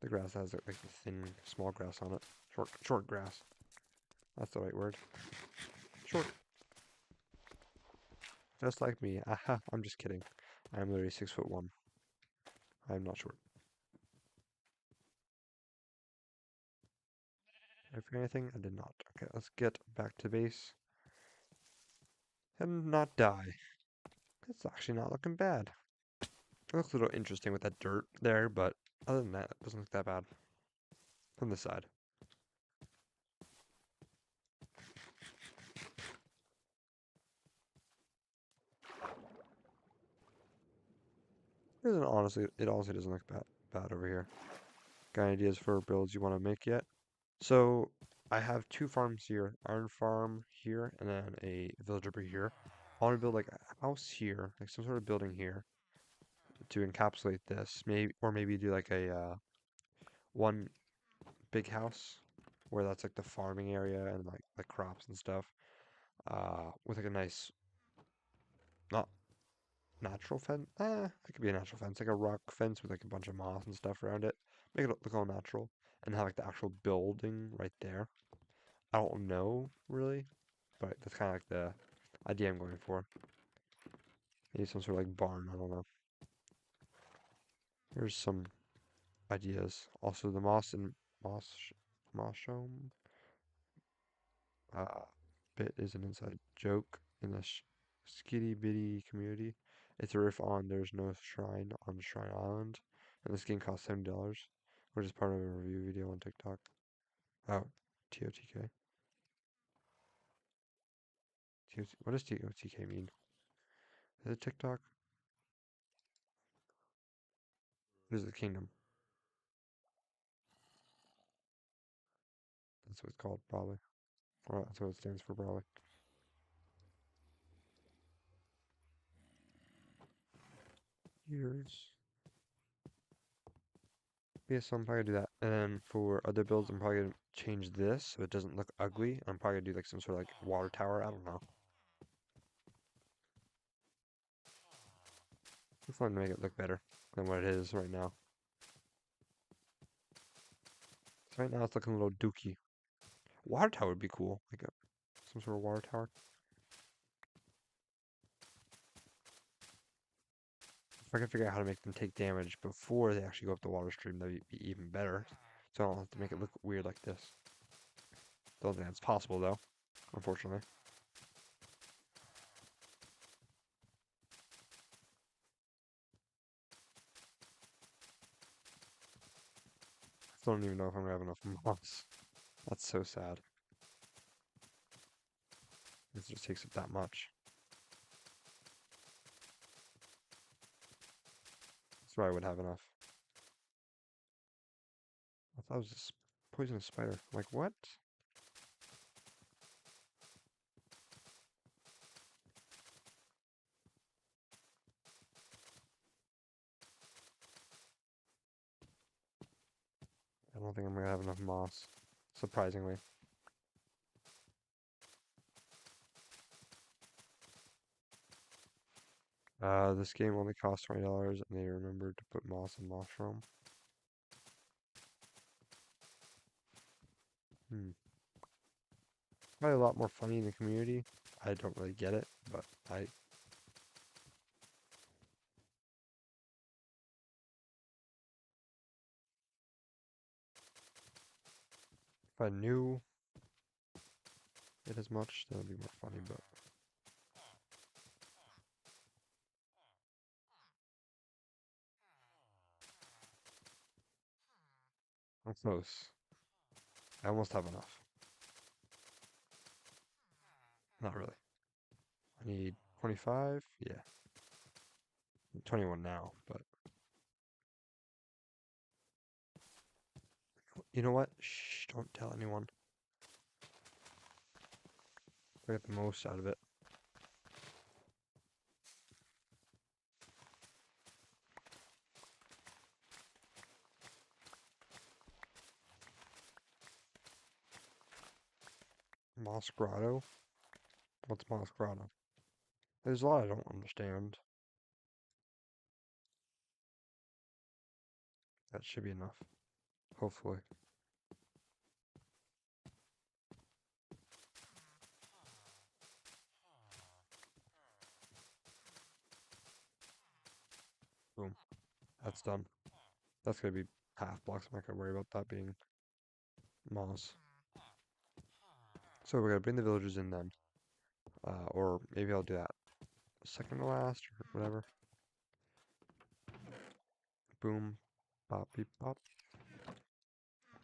the grass that has like the thin, small grass on it. Short grass. That's the right word. Short. Just like me. Aha, I'm just kidding. I am literally 6'1". I am not short. Did I forget anything? I did not. Okay, let's get back to base. And not die. It's actually not looking bad. It looks a little interesting with that dirt there, but other than that, it doesn't look that bad. From this side. It honestly doesn't look bad over here. Got any ideas for builds you want to make yet? So I have two farms here, iron farm here, and then a villager breed here. I want to build like a house here, like some sort of building here to encapsulate this. Maybe do like a one big house where that's like the farming area and like the crops and stuff. With like a nice, not natural fence. It could be a natural fence, like a rock fence with like a bunch of moss and stuff around it. Make it look all natural, and have like the actual building right there. I don't know really, but that's kind of like the idea I'm going for. Maybe some sort of like barn. I don't know. Here's some ideas. Also, the moss mossome uh, bit is an inside joke in the skitty bitty community. It's a riff on There's No Shrine on Shrine Island, and this game costs $70, which is part of a review video on TikTok. Oh, TOTK. What does TOTK mean? Is it TikTok? What is the kingdom? That's what it's called, probably. Or that's what it stands for, probably. Years. Yeah, so I'm probably gonna do that. And then for other builds, I'm probably gonna change this so it doesn't look ugly. I'm probably gonna do like some sort of like water tower. I don't know. It's fun to make it look better than what it is right now. So right now it's looking a little dookie. Water tower would be cool. Like some sort of water tower. If I can figure out how to make them take damage before they actually go up the water stream, that'd be even better. So I don't have to make it look weird like this. Don't think that's possible though, unfortunately. I don't even know if I'm gonna have enough moss. That's so sad. It just takes up that much. That's why I would have enough. I thought it was a poisonous spider. I'm like, what? I don't think I'm gonna have enough moss. Surprisingly. This game only costs $20 and they remembered to put moss and mushroom. Hmm. Probably a lot more funny in the community. I don't really get it, but if I knew it as much, that would be more funny, but I'm close. I almost have enough. Not really. I need 25? Yeah. 21 now, but you know what? Shh, don't tell anyone. I get the most out of it. Moss Grotto? What's Moss Grotto? There's a lot I don't understand. That should be enough. Hopefully. Boom. That's done. That's gonna be half blocks. I'm not gonna worry about that being moss. So we're gonna bring the villagers in then. Or maybe I'll do that second to last or whatever. Boom. Pop beep pop.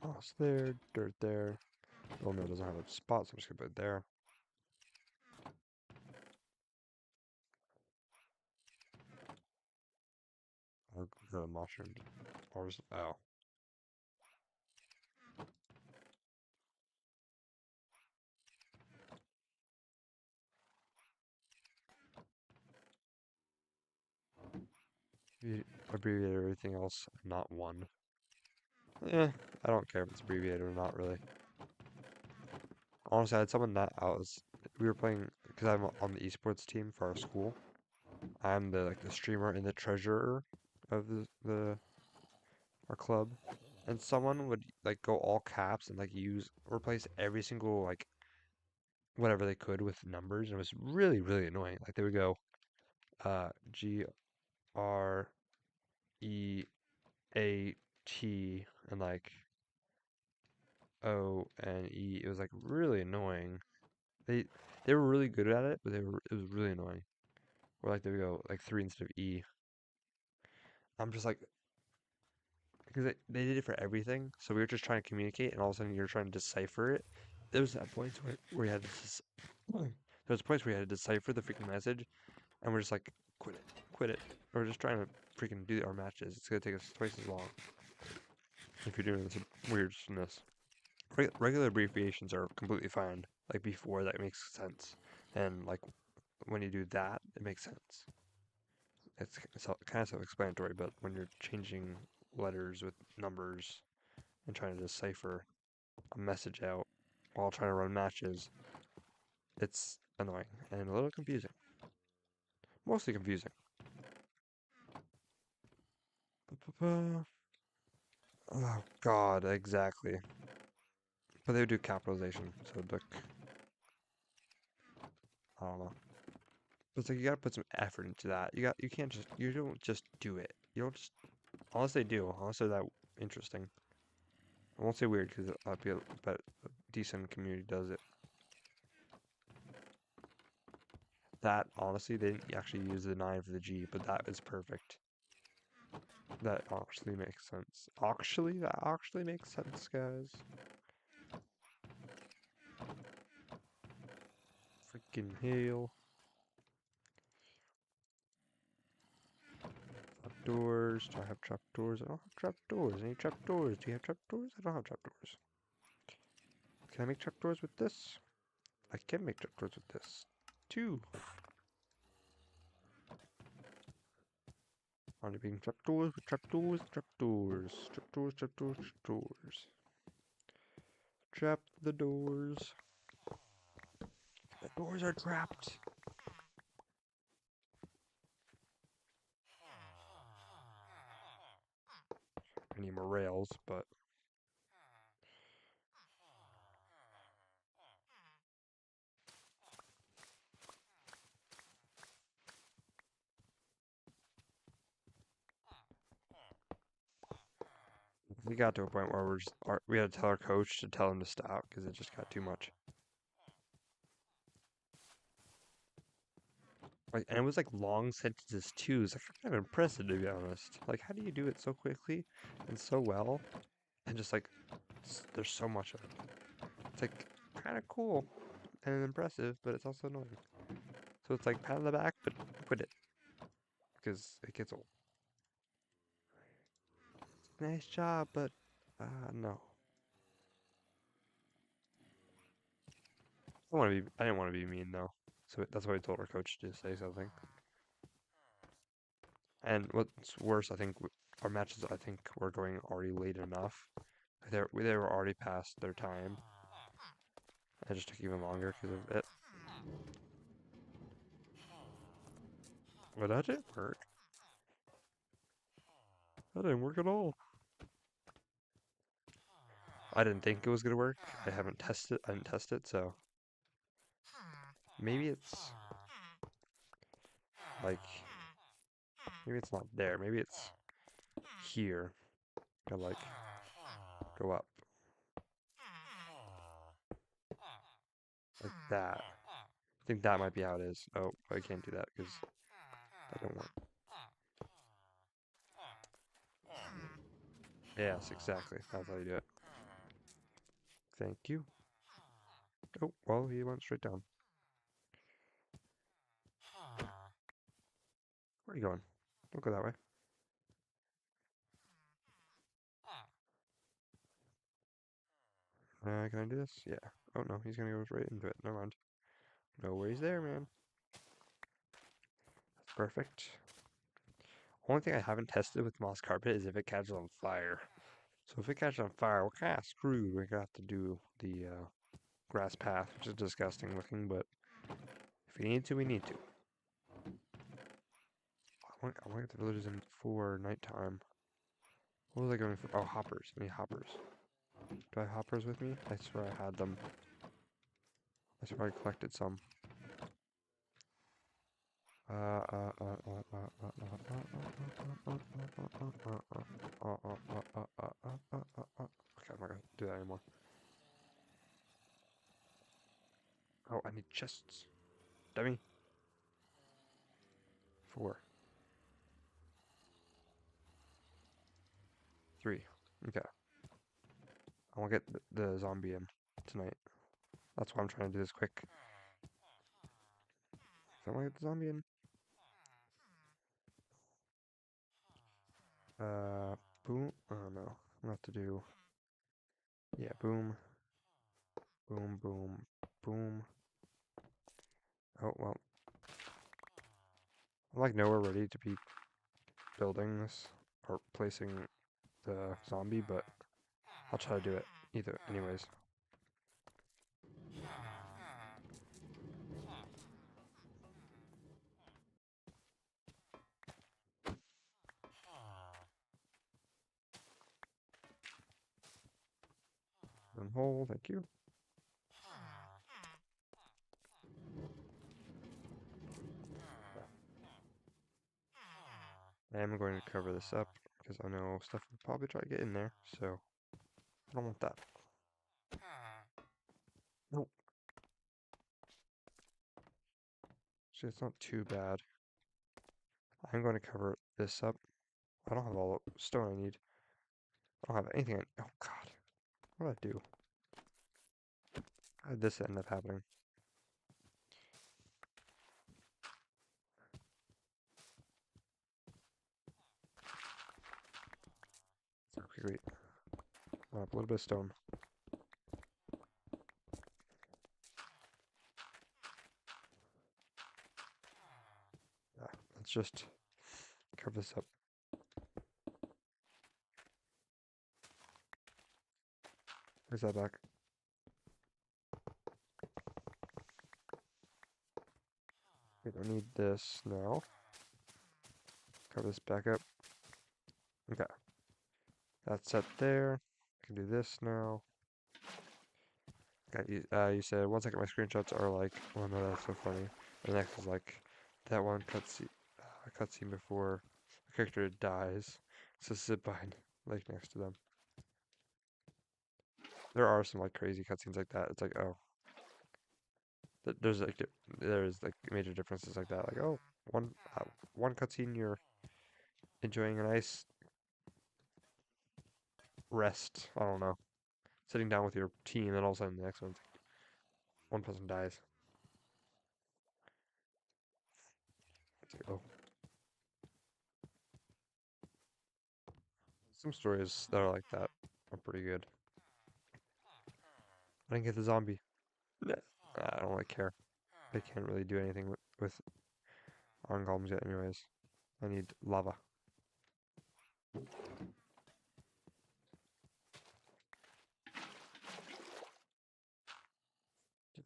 Moss there, dirt there. Oh no, it doesn't have a spot, so I'm just gonna put it there. I'll go to mushroom. Or was, oh. You abbreviate everything else, not one. I don't care if it's abbreviated or not, really. Honestly, I had someone that I was, we were playing, because I'm on the esports team for our school. I'm the streamer and the treasurer of the our club. And someone would like go all caps and like replace every single like whatever they could with numbers, and it was really, really annoying. Like they would go GREAT and like ONE. It was like really annoying. They they were really good at it, but it was really annoying. Or like they would go like three instead of E. I'm just like because they did it for everything, so we were just trying to communicate, and all of a sudden you're trying to decipher it. There was that point where you had to there was points where you had to decipher the freaking message, and we're just like, quit it. We're just trying to freaking do our matches. It's gonna take us twice as long if you're doing this weirdness. Regular abbreviations are completely fine. Like before, that makes sense, and like when you do that, it makes sense. It's kind of self-explanatory, but when you're changing letters with numbers and trying to decipher a message out while trying to run matches, it's annoying and a little confusing. Mostly confusing. Oh God, exactly. But they would do capitalization, so look, I don't know. But it's like you gotta put some effort into that. You don't just do it. You don't just unless they do, unless they're that interesting. I won't say weird because I'd be but a decent community does it. That honestly, they didn't actually use the 9 for the G, but that is perfect. That actually makes sense. That actually makes sense, guys. Freaking hail. Trapdoors. Do I have trapdoors? I don't have trapdoors. Any trapdoors? Do you have trapdoors? I don't have trapdoors. Can I make trapdoors with this? I can make trapdoors with this. 2. Only being trapdoors with trapdoors, trapdoors. Trapdoors, trapdoors, trapdoors. Trap the doors. The doors are trapped. I need more rails, but we got to a point where we had to tell our coach to tell him to stop because it just got too much. Like, and it was like long sentences too. It's like kind of impressive to be honest. Like, how do you do it so quickly and so well, and just like there's so much of it. It's like kind of cool and impressive, but it's also annoying. So it's like pat on the back, but quit it because it gets old. Nice job, but no. I didn't want to be mean though, so that's why I told our coach to say something. And what's worse, I think our matches, I think, were going already late enough. They were already past their time, It just took even longer because of it. But that didn't work. That didn't work at all. I didn't think it was gonna work. I didn't test it, so maybe it's like maybe it's not there. Maybe it's here. Gotta like go up like that. I think that might be how it is. Oh, I can't do that because that don't work. Yes, exactly. That's how you do it. Thank you. Oh, well, he went straight down. Where are you going? Don't go that way. Can I do this? Yeah. Oh no, he's gonna go right into it. Never mind. No worries there, man. That's perfect. Only thing I haven't tested with moss carpet is if it catches on fire. So if it catches on fire, we're kind of screwed. We're gonna have to do the grass path, which is disgusting looking, but if we need to, we need to. I want to get the villagers in for nighttime. What was I going for? Oh, hoppers. I need hoppers. Do I have hoppers with me? I swear I had them. I swear I collected some. Okay, I'm not gonna do that anymore. Oh, I need chests. Dummy. 4. 3. Okay. I want to get the zombie in tonight. That's why I'm trying to do this quick. So I want to get the zombie in. Boom. Oh no. I'm gonna have to do. Yeah, boom. Boom, boom, boom. Oh, well. I'm like nowhere ready to be building this or placing the zombie, but I'll try to do it either anyways. And hole, thank you. I am going to cover this up because I know stuff will probably try to get in there, so I don't want that. Nope. See, it's not too bad. I'm going to cover this up. I don't have all the stone I need. I don't have anything. Oh God, what did I do? How did this end up happening? Okay, wait. I have a little bit of stone. Yeah, let's just cover this up. Where's that back? We don't need this now. Cover this back up. Okay. That's set there. I can do this now. Okay, you said 1 second my screenshots are like, oh no, that's so funny. The next is like that one cutscene before a character dies. So sit behind, like next to them. There are some like crazy cutscenes like that. It's like, oh, there's like major differences like that. Like, oh, one cutscene you're enjoying a nice rest. I don't know, sitting down with your team, and all of a sudden the next one's like, one person dies. It's like, oh, some stories that are like that are pretty good. I didn't get the zombie. Nah, I don't really care. They can't really do anything with iron golems yet, anyways. I need lava.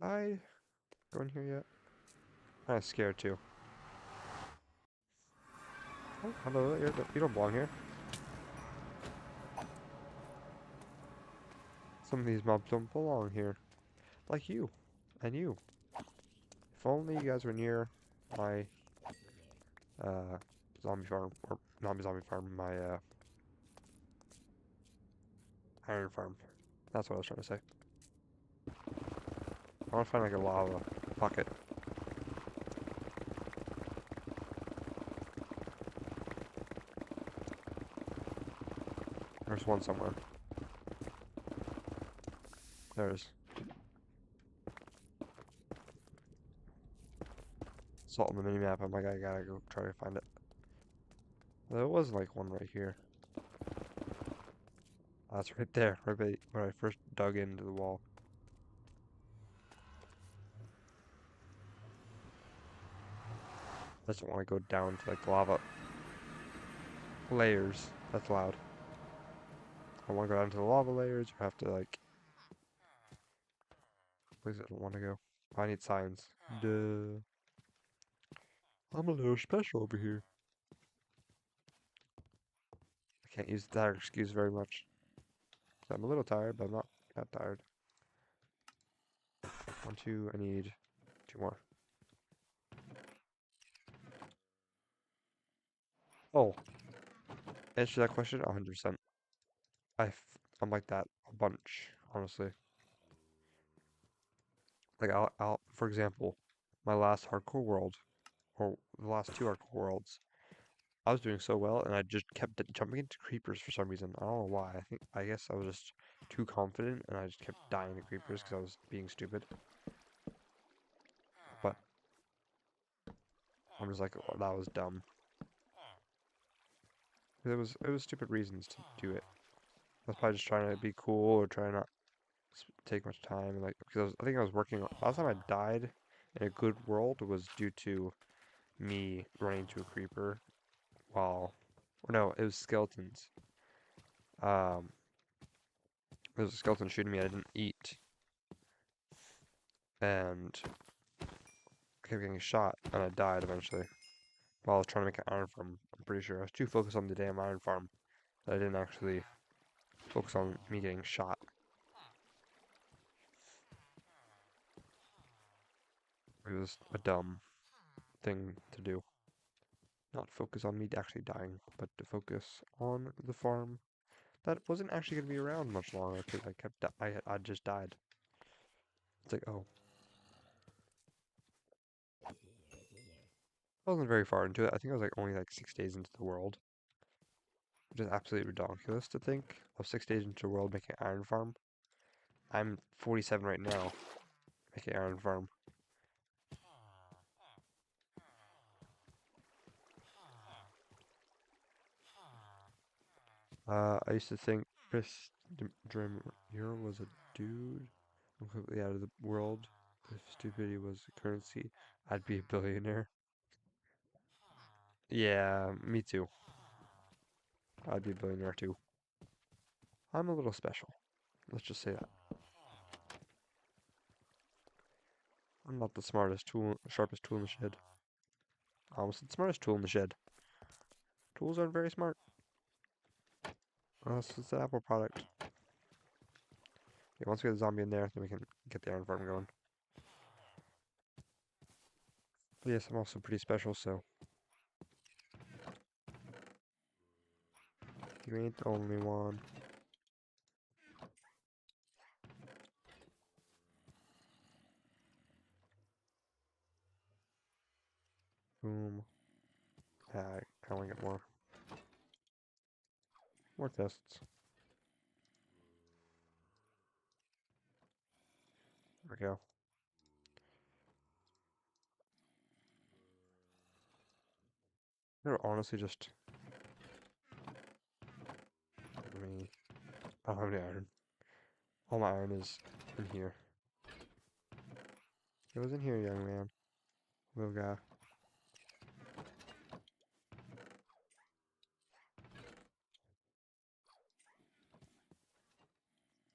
I go in here yet? I'm kind of scared too. Oh, hello, you don't belong here. Some of these mobs don't belong here. Like you. And you. If only you guys were near my, uh, zombie farm. Or, not my zombie farm, my, iron farm. That's what I was trying to say. I want to find like a lava bucket. There's one somewhere. There's salt on the mini-map. I'm like, I gotta go try to find it. There was like one right here. Oh, that's right there, right by where I first dug into the wall. I just don't want to go down to like the lava layers. That's loud. I want to go down to the lava layers or have to like, places I don't want to go. I need signs. Duh. I'm a little special over here. I can't use that excuse very much. I'm a little tired, but I'm not that tired. 1, 2, I need 2 more. Oh, answer that question 100%. I'm like that a bunch, honestly. Like for example, my last hardcore world, or the last 2 hardcore worlds, I was doing so well, and I just kept jumping into creepers for some reason. I don't know why. I guess I was just too confident, and I just kept dying to creepers because I was being stupid. But I'm just like, oh, that was dumb. It was stupid reasons to do it. I was probably just trying to be cool or trying not to take much time. Like because I think I was working. Last time I died in a good world was due to me running into a creeper while, or no, it was skeletons. Um, there was a skeleton shooting me. I didn't eat, and I kept getting shot, and I died eventually while I was trying to make an iron farm. I'm pretty sure I was too focused on the damn iron farm that I didn't actually focus on me getting shot. It was a dumb thing to do. Not focus on me actually dying, but to focus on the farm that wasn't actually going to be around much longer because I just died. It's like, oh, I wasn't very far into it. I think I was like only like 6 days into the world, which is absolutely ridiculous to think of 6 days into the world making an iron farm. I'm 47 right now, making an iron farm. I used to think Chris Dreamer was a dude completely out of the world. If stupidity was a currency, I'd be a billionaire. Yeah, me too. I'd be a billionaire too. I'm a little special. Let's just say that. I'm not the smartest tool, sharpest tool in the shed. Almost the smartest tool in the shed. Tools aren't very smart. It's an Apple product. Okay, once we get the zombie in there, then we can get the iron farm going. But yes, I'm also pretty special, so you ain't the only one. Boom. Yeah, I want to get more. More tests. There we go. They're honestly just me. I don't have any iron. All my iron is in here. It was in here, young man. Little guy.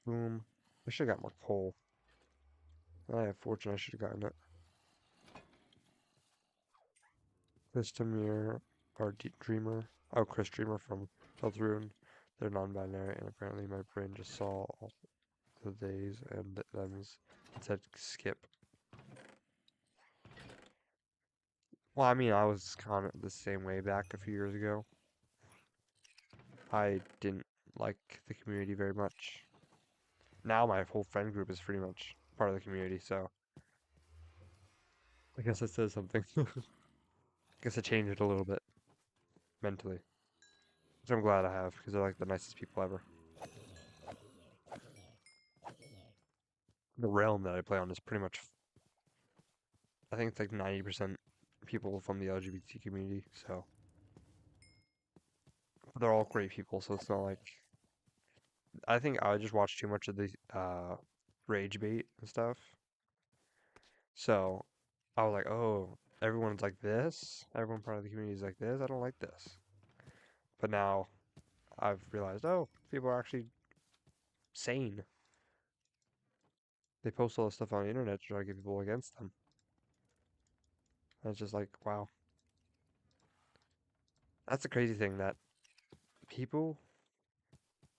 Boom. I should have got more coal. I have fortune, I should have gotten it. Chris Demir, or Dreamer. Oh, Chris Dreamer from Deltarune. They're non-binary, and apparently my brain just saw all the days and thems and said skip. Well, I mean, I was kind of the same way back a few years ago. I didn't like the community very much. Now my whole friend group is pretty much part of the community, so I guess that says something. I guess I changed it a little bit mentally, which I'm glad I have because they're like the nicest people ever. The realm that I play on is pretty much, I think it's like 90% people from the LGBT community, so they're all great people, so it's not like, I think I just watch too much of the rage bait and stuff. So I was like, oh, everyone's like this. Everyone part of the community is like this. I don't like this. But now I've realized, oh, people are actually sane. They post all this stuff on the internet to try to get people against them. And it's just like, wow. That's the crazy thing that people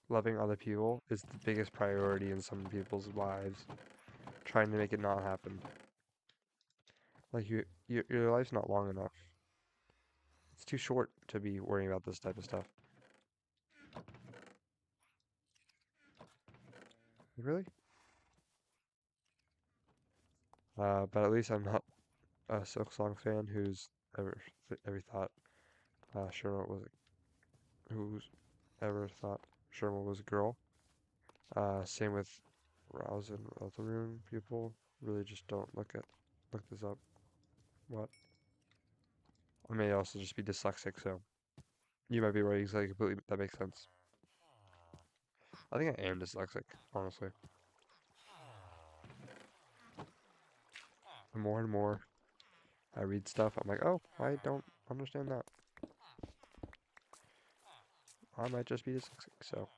loving other people is the biggest priority in some people's lives. Trying to make it not happen. Like your life's not long enough. It's too short to be worrying about this type of stuff. Really? But at least I'm not a Silk Song fan who's ever thought Sherma was who's ever thought Sherma was a girl. Same with Rouse and Eltaroon people. Really just don't look this up. What? I may also just be dyslexic, so you might be right. Exactly, completely. That makes sense. I think I am dyslexic, honestly. The more and more I read stuff, I'm like, oh, I don't understand that. I might just be dyslexic, so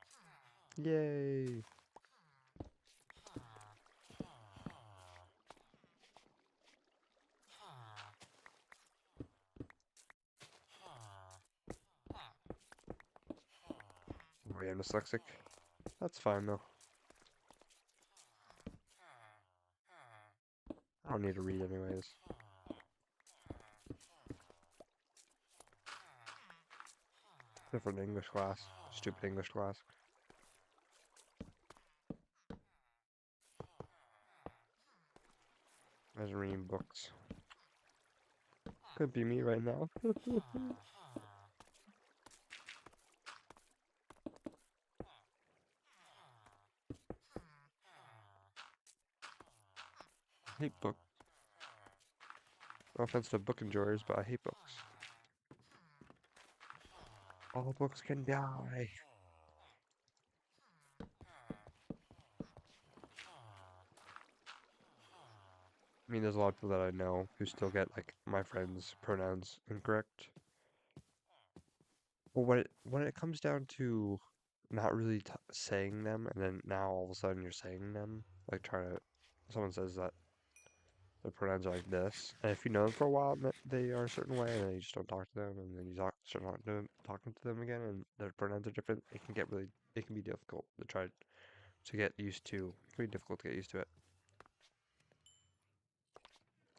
yay! I am dyslexic. That's fine though. I don't need to read anyways. Except for the English class. Stupid English class. I was reading books. Could be me right now. I hate books. No offense to book enjoyers, but I hate books. All books can die. I mean, there's a lot of people that I know who still get like my friends' pronouns incorrect. Well, when it comes down to not really saying them, and then now all of a sudden you're saying them, like trying to, someone says that their pronouns are like this, and if you know them for a while, they are a certain way, and then you just don't talk to them, and then you start talking to them again, and their pronouns are different. It can be difficult to try to get used to. It can be difficult to get used to it.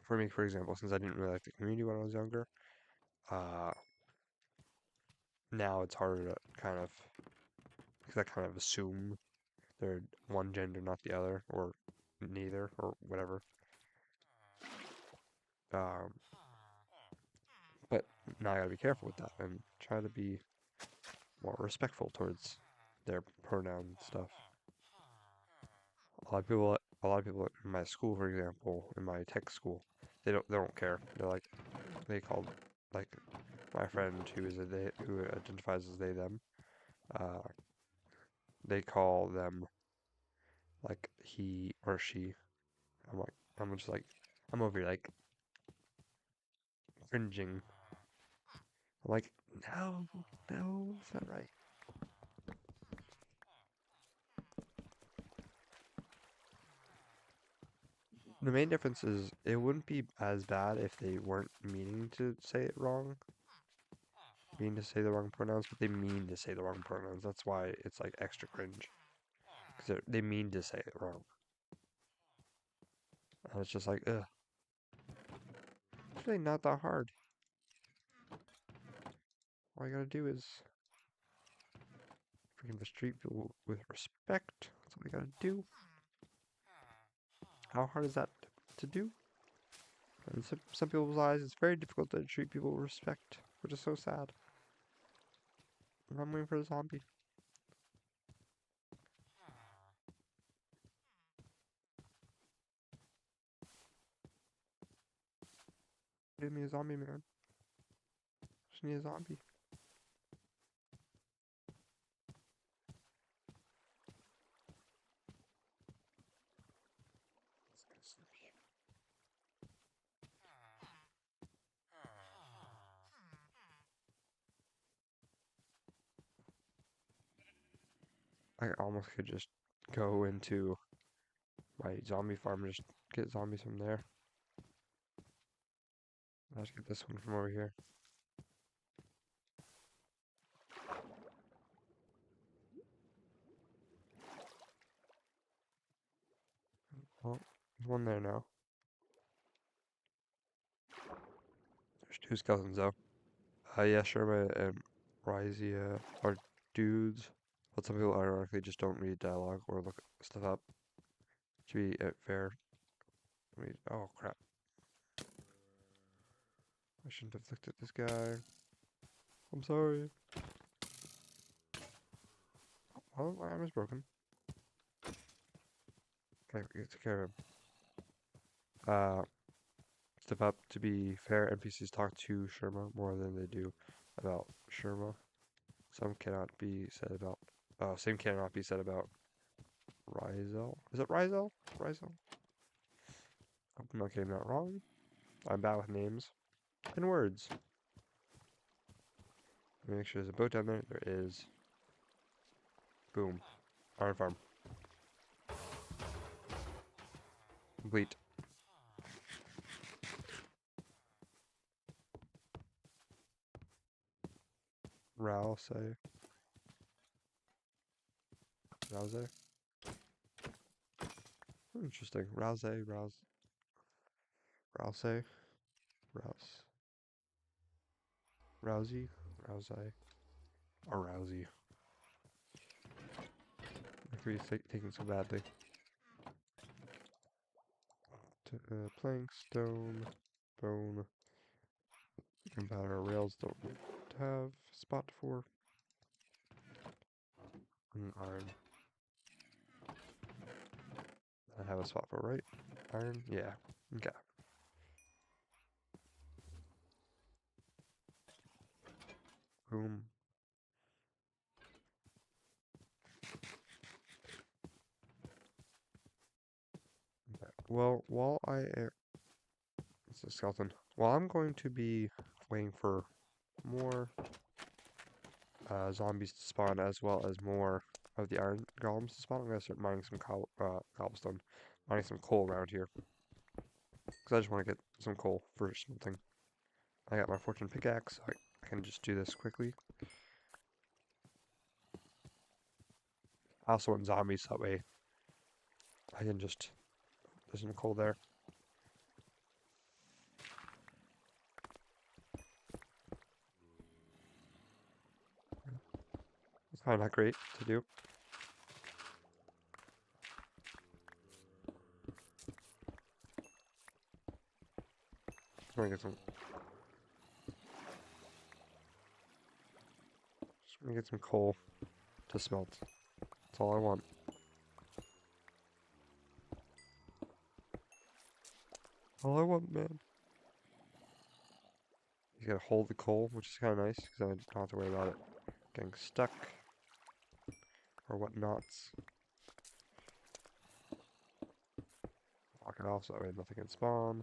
For me, for example, since I didn't really like the community when I was younger, uh, now it's harder to kind of, because I kind of assume they're one gender, not the other, or neither, or whatever. Um, but now I gotta be careful with that and try to be more respectful towards their pronoun stuff. A lot of people in my school, for example, in my tech school, they don't care. They're like, they call like my friend who is a they, who identifies as they them. Uh, they call them like he or she. I'm like, I'm just like, I'm over here like cringing. I'm like, no, no, it's not right. The main difference is it wouldn't be as bad if they weren't meaning to say it wrong, mean to say the wrong pronouns, but they mean to say the wrong pronouns. That's why it's like extra cringe, because they mean to say it wrong. And it's just like, ugh. It's really not that hard. All you gotta do is freaking just treat people with respect. That's all you gotta do. How hard is that to do? In some people's eyes, it's very difficult to treat people with respect, which is so sad. I'm waiting for the zombie. Give me a zombie, man. Just need a zombie. I almost could just go into my zombie farm and just get zombies from there. Let's get this one from over here. Well, there's one there now. There's two skeletons though. Yeah, Sherma and Rhizia are dudes, but some people ironically just don't read dialogue or look stuff up. To be fair, oh crap! I shouldn't have looked at this guy. I'm sorry. Oh, my arm is broken. Okay, take care of him. Step up. To be fair, NPCs talk to Sherma more than they do about Sherma. Some cannot be said about. Same cannot be said about Ryzel. Is it Ryzel? Ryzel? Hope I'm not getting that wrong. I'm bad with names and words. Let me make sure there's a boat down there. There is. Boom. Iron farm. Complete. Rouse. Rouse. Interesting. Rouse. Rouse. Rouse. Rouse. Rousey. Rouse. Or Rousey. Look at he's taking so badly. Plank, stone, bone, gunpowder, rails don't have spot for. Iron. I have a spot for right. Iron, yeah. Okay. Boom. Okay. Well, while I am... It's a skeleton. While I'm going to be waiting for more zombies to spawn, as well as more of the iron golems to spawn, I'm going to start mining some cobblestone. Mining some coal around here. Because I just want to get some coal for something. I got my fortune pickaxe, so I can just do this quickly. I also want zombies, that way I can just... There's some coal there. It's kind of not great to do. Just want to get some... Just want to get some coal to smelt. That's all I want. All I want, man. You gotta hold the coal, which is kind of nice, because I don't have to worry about it getting stuck or whatnots. Lock it off so that way nothing can spawn.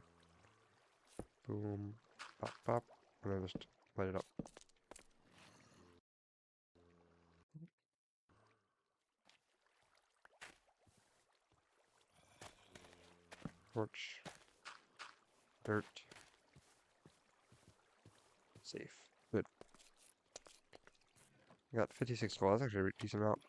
Boom, pop, pop, and then just light it up. Torch. Dirt. Safe. Good. I got 56 gold. That's actually a decent amount.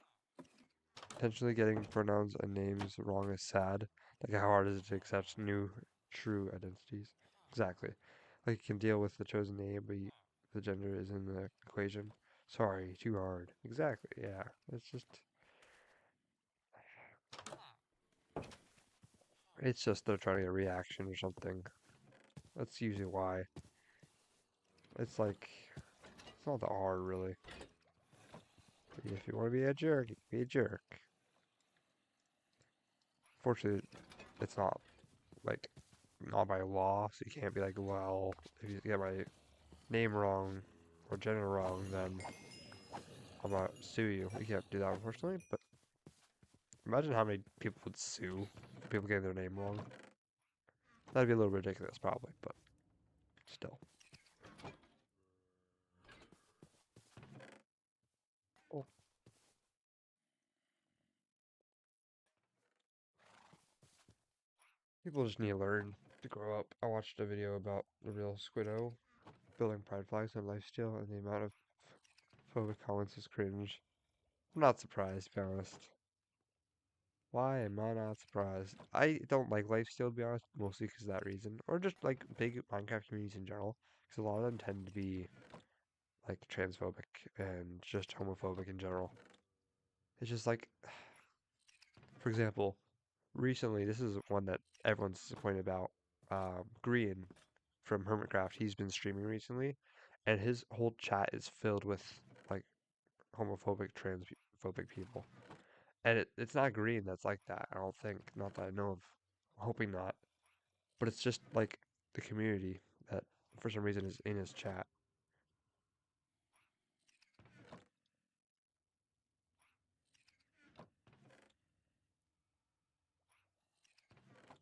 Intentionally getting pronouns and names wrong is sad. Like, how hard is it to accept new, true identities? Exactly. Like, you can deal with the chosen name, but the gender is in the equation. Sorry, too hard. Exactly, yeah. It's just they're trying to get a reaction or something. That's usually why. It's like, it's not that hard, really. If you want to be a jerk, you can be a jerk. Fortunately, it's not, like, not by law, so you can't be like, well, if you get my name wrong or gender wrong, then I'm gonna sue you. You can't do that, unfortunately, but imagine how many people would sue for people getting their name wrong. That'd be a little ridiculous, probably, but still. Oh. People just need to learn to grow up. I watched a video about the real Squiddo building pride flags on Lifesteal, and the amount of phobic comments is cringe. I'm not surprised, to be honest. Why am I not surprised? I don't like Lifesteal, to be honest, mostly because of that reason. Or just like big Minecraft communities in general, because a lot of them tend to be like transphobic and just homophobic in general. It's just like, for example, recently, this is one that everyone's disappointed about. Green from Hermitcraft, he's been streaming recently, and his whole chat is filled with like homophobic, transphobic people. And it's not Green that's like that, I don't think. Not that I know of. I'm hoping not. But it's just like the community that for some reason is in his chat.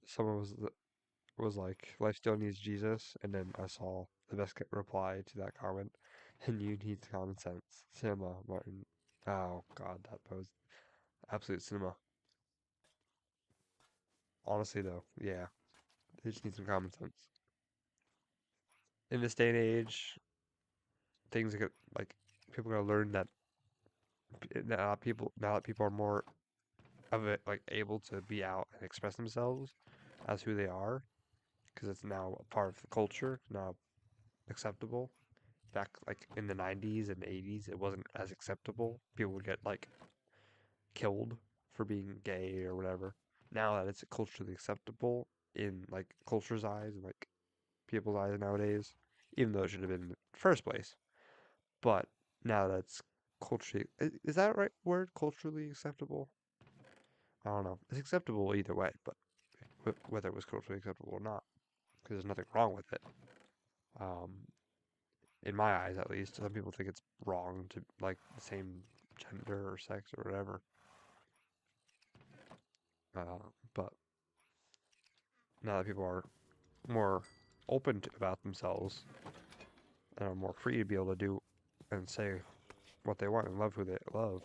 Someone was like, "Life still needs Jesus," and then I saw the best reply to that comment, and you need common sense. Cinema, Martin. Oh God, that post, absolute cinema. Honestly, though, yeah, they just need some common sense. In this day and age, things like people gotta learn that now that people are more of it, like able to be out and express themselves as who they are, because it's now a part of the culture, now acceptable. Back like in the 90s and 80s, it wasn't as acceptable. People would get like killed for being gay or whatever. Now that it's culturally acceptable in like culture's eyes and like people's eyes nowadays, even though it should have been in the first place. But now that's culturally, is that right word? Culturally acceptable? I don't know. It's acceptable either way, but whether it was culturally acceptable or not, because there's nothing wrong with it. Um, in my eyes, at least, some people think it's wrong to like the same gender or sex or whatever. But now that people are more open about themselves and are more free to be able to do and say what they want and love who they love,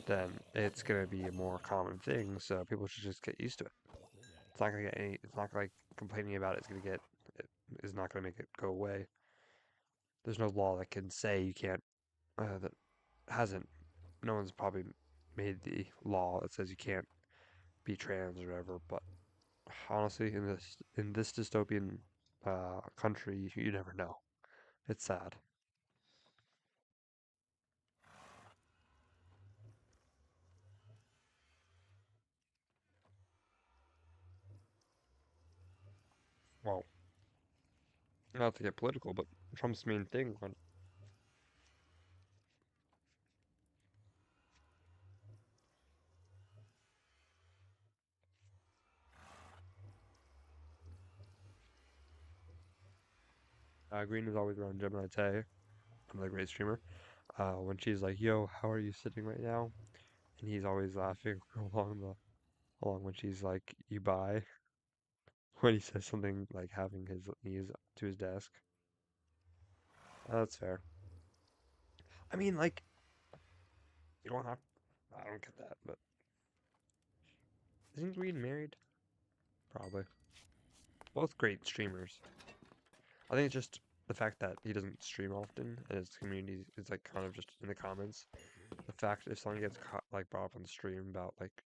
then it's gonna be a more common thing. So people should just get used to it. It's not gonna get any. It's not like complaining about it is gonna get. It is not gonna make it go away. There's no law that can say you can't. That hasn't. No one's probably made the law that says you can't be trans or whatever. But honestly, in this dystopian country, you never know. It's sad. Well, not to get political, but Trump's main thing when Green is always around Gemini Tay, another great streamer. When she's like, "Yo, how are you sitting right now?" and he's always laughing along when she's like, "You buy," when he says something like having his knees to his desk. That's fair. I mean, like, you don't have. I don't get that, but isn't Green married? Probably. Both great streamers. I think it's just the fact that he doesn't stream often and his community is like kind of just in the comments. The fact if someone gets like brought up on stream about like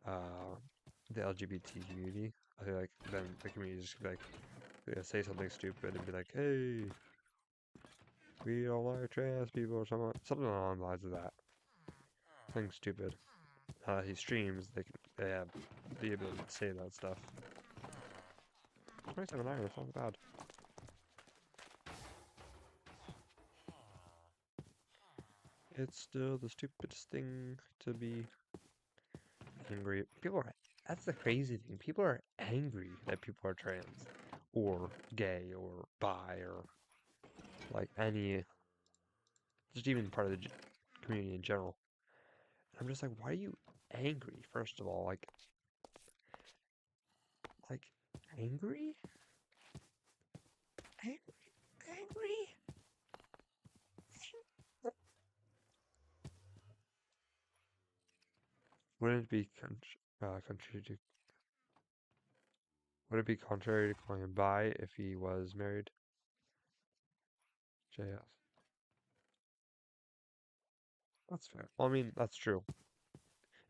uh the LGBT community, I feel like then the community is just gonna be like say something stupid and be like, hey, we don't like trans people or something along the lines of that. Something stupid. He streams, they have the ability to say that stuff. 27 iron, that's not bad. It's still the stupidest thing to be angry. That's the crazy thing. People are angry that people are trans, or gay, or bi, or like just even part of the community in general. And I'm just like, why are you angry? First of all, like angry, angry, angry. Wouldn't it be contrary would it be contrary to calling him bi if he was married? JS. That's fair. Well, I mean, that's true.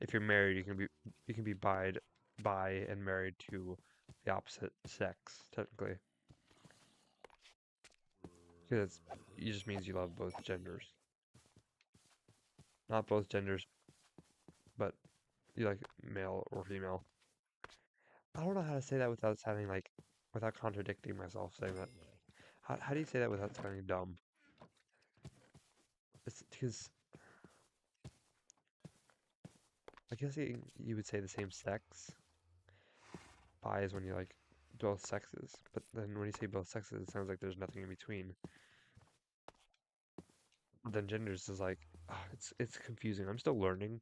If you're married, you can be bi and married to the opposite sex, technically. Because it just means you love both genders. Not both genders, but you like male or female. I don't know how to say that without sounding like, without contradicting myself saying that. How do you say that without sounding dumb? It's because I guess you would say the same sex. Bi is when you like both sexes, but then when you say both sexes, it sounds like there's nothing in between. Then genders is like, it's confusing. I'm still learning.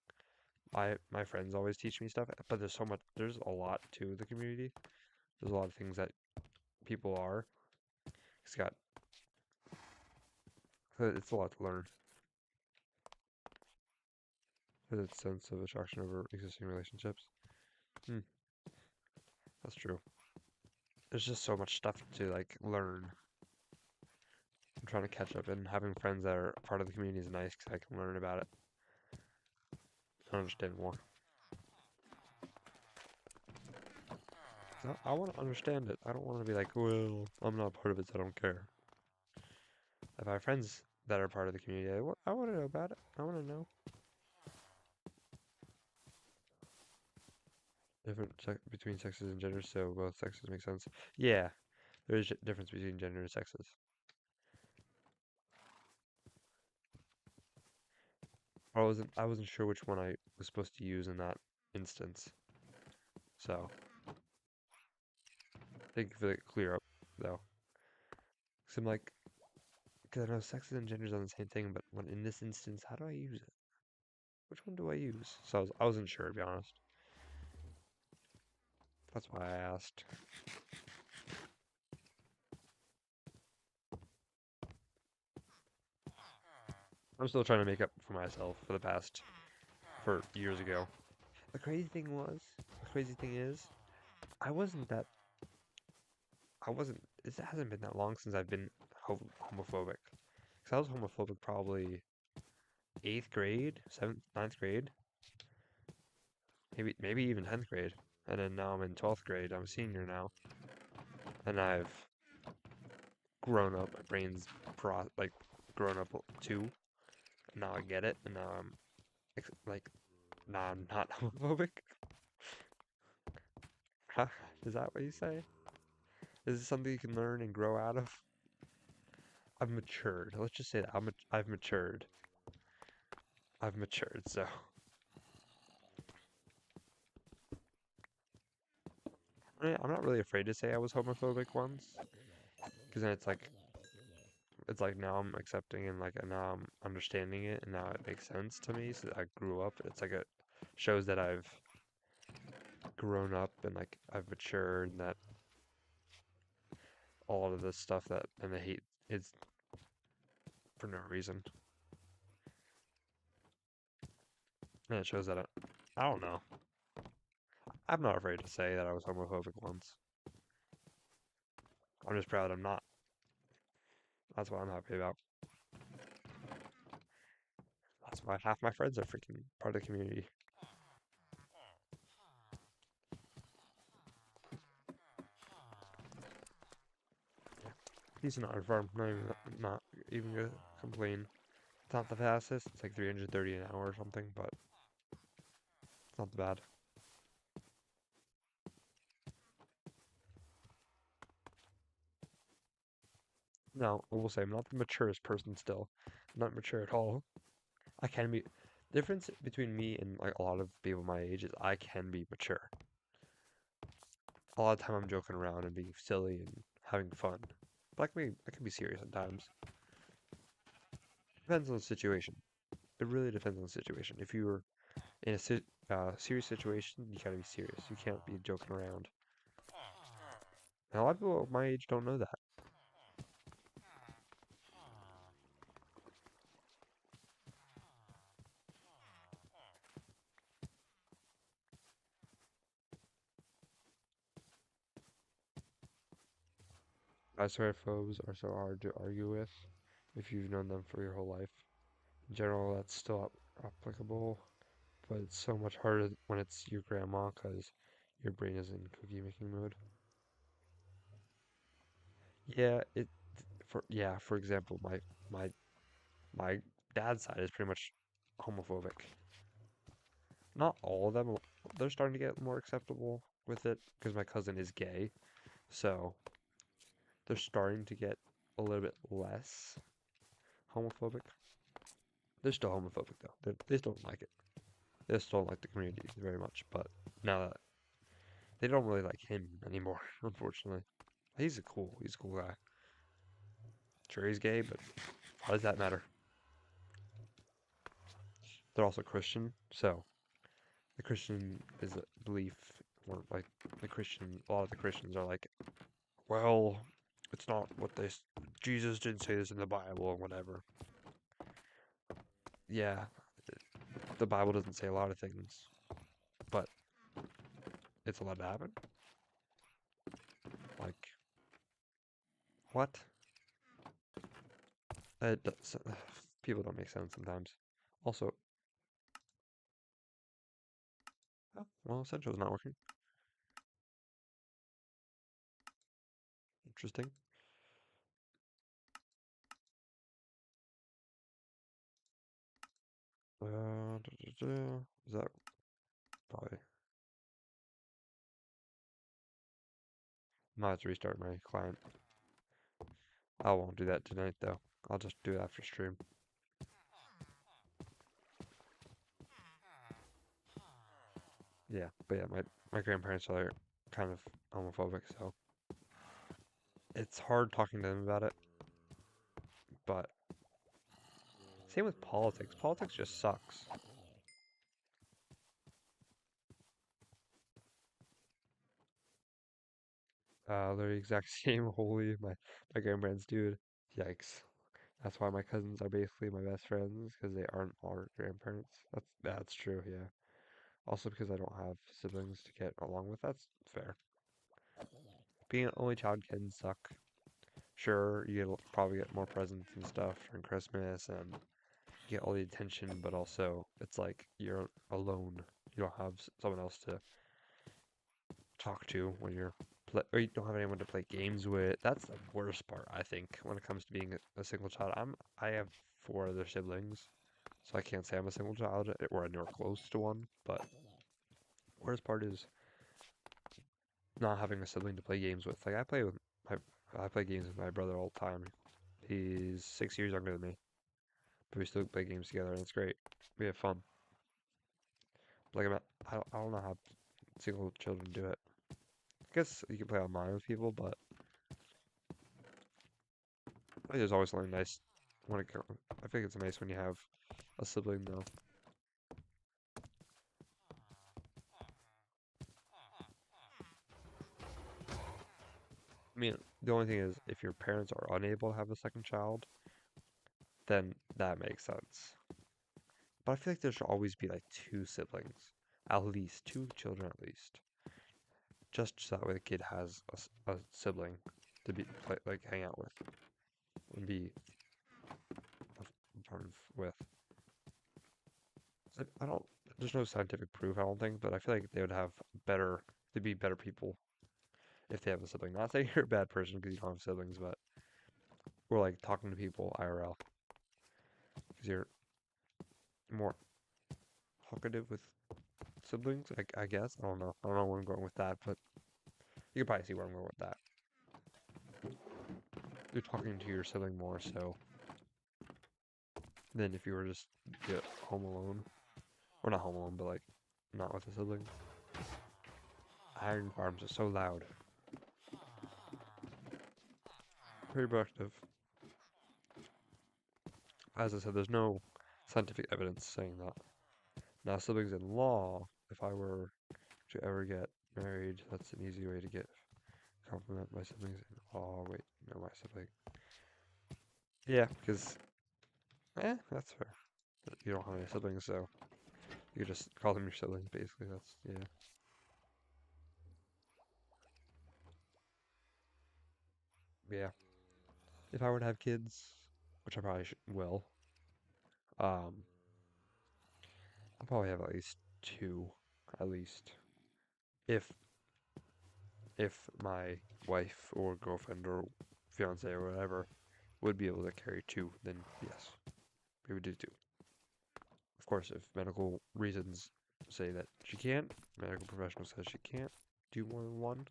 My friends always teach me stuff, but there's a lot to the community. There's a lot of things that people are. It's got, it's a lot to learn. The sense of attraction over existing relationships. Hmm, that's true. There's just so much stuff to like learn. I'm trying to catch up, and having friends that are part of the community is nice because I can learn about it and understand more. I want to understand it. I don't want to be like, well, I'm not part of it, so I don't care. If I have friends that are part of the community, I want to know about it. I want to know. Between sexes and genders, so both sexes make sense. Yeah, there's a difference between gender and sexes. I wasn't sure which one I was supposed to use in that instance. So, thank you for the clear up, though. Because I'm like, because I know sexes and genders are the same thing, but when in this instance, how do I use it? Which one do I use? So I wasn't sure, to be honest. That's why I asked. I'm still trying to make up for myself for years ago. The crazy thing is, I wasn't that, it hasn't been that long since I've been homophobic. Because I was homophobic probably 8th grade, 7th, 9th grade, maybe even 10th grade. And then now I'm in 12th grade, I'm a senior now. And I've grown up, my brain's like grown up too. And now I get it, and now I'm like, now I'm not homophobic. Huh? Is that what you say? Is this something you can learn and grow out of? I've matured. Let's just say that I've matured. I've matured, so I'm not really afraid to say I was homophobic once, because then it's like now I'm accepting and like now I'm understanding it and now it makes sense to me. So I grew up. It's like it shows that I've grown up and like I've matured and that all of this stuff that and the hate is for no reason. And it shows that I don't know. I'm not afraid to say that I was homophobic once. I'm just proud I'm not. That's what I'm happy about. That's why half my friends are freaking part of the community. Yeah. Decent on farm. Not even gonna complain. It's not the fastest. It's like 330 an hour or something, but it's not bad. No, I will say I'm not the maturest person still. I'm not mature at all. I can be. Difference between me and like a lot of people my age is I can be mature. A lot of time I'm joking around and being silly and having fun. But I can be serious at times. Depends on the situation. It really depends on the situation. If you're in a serious situation, you gotta be serious. You can't be joking around. And a lot of people my age don't know that. Isophobes are so hard to argue with if you've known them for your whole life. In general, that's still applicable, but it's so much harder when it's your grandma because your brain is in cookie making mode. Yeah, for example, my my dad's side is pretty much homophobic. Not all of them, they're starting to get more acceptable with it because my cousin is gay, so they're starting to get a little bit less homophobic. They're still homophobic though. They still don't like it. They still don't like the community very much, but now that they don't really like him anymore, unfortunately. He's a cool guy. Sure, he's gay, but why does that matter? They're also Christian, so the Christian is a belief, or like a lot of the Christians are like, well, it's not what Jesus didn't say this in the Bible or whatever. Yeah, the Bible doesn't say a lot of things, but it's allowed to happen. Like, what? It does, people don't make sense sometimes. Also, oh, well, Essential's not working. Interesting. Is that probably? I might have to restart my client. I won't do that tonight though. I'll just do it after stream. Yeah, but yeah, my grandparents are kind of homophobic, so it's hard talking to them about it. But same with politics. Politics just sucks. They're the exact same. Holy, my grandparents, dude. Yikes. That's why my cousins are basically my best friends because they aren't our grandparents. That's true. Yeah. Also because I don't have siblings to get along with. That's fair. Being an only child can suck. Sure, probably get more presents and stuff during Christmas and get all the attention, but also it's like you're alone. You don't have someone else to talk to when or you don't have anyone to play games with. That's the worst part, I think, when it comes to being a single child. I have four other siblings, so I can't say I'm a single child or anywhere close to one. But worst part is not having a sibling to play games with. Like my I play games with my brother all the time. He's 6 years younger than me, but we still play games together, and it's great. We have fun. Like I don't know how single children do it. I guess you can play online with people, but I think there's always something nice I think it's nice when you have a sibling though. I mean, the only thing is if your parents are unable to have a second child, then that makes sense. But I feel like there should always be like two siblings, at least two children at least, just so that way the kid has a sibling. to be like hang out with and be fun with. I don't. There's no scientific proof, I don't think, but I feel like they would have better. They'd be better people if they have a sibling. Not saying you're a bad person because you don't have siblings, but or like talking to people IRL because you're more talkative with siblings. I guess I don't know. I don't know where I'm going with that, but you can probably see where I'm going with that. You're talking to your sibling more so than if you were just home alone, or not home alone, but like not with a sibling. Iron farms are so loud. Very productive. As I said, there's no scientific evidence saying that. Now, siblings in law, if I were to ever get married, that's an easy way to get compliment my siblings in law. Wait, no, my sibling. Yeah, because, that's fair. You don't have any siblings, so you could just call them your siblings, basically. That's, yeah. Yeah. If I were to have kids, which I probably will, um, I'll probably have at least two, at least. If if my wife or girlfriend or fiance or whatever would be able to carry two, then yes, we would do two. Of course, if medical reasons say that she can't, medical professional says she can't do more than one,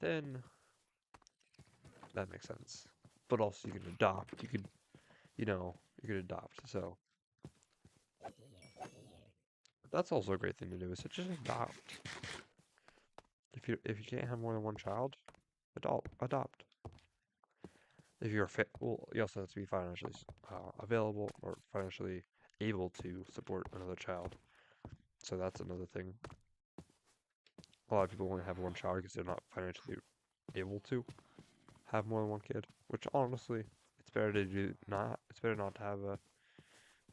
then that makes sense. But also, you can adopt. You could adopt. So that's also a great thing to do. Is to just adopt. If you can't have more than one child, adopt. If you're fit, well, you also have to be financially available or financially able to support another child. So that's another thing. A lot of people only have one child because they're not financially able to have more than one kid. Which honestly, it's better to do not. It's better not to have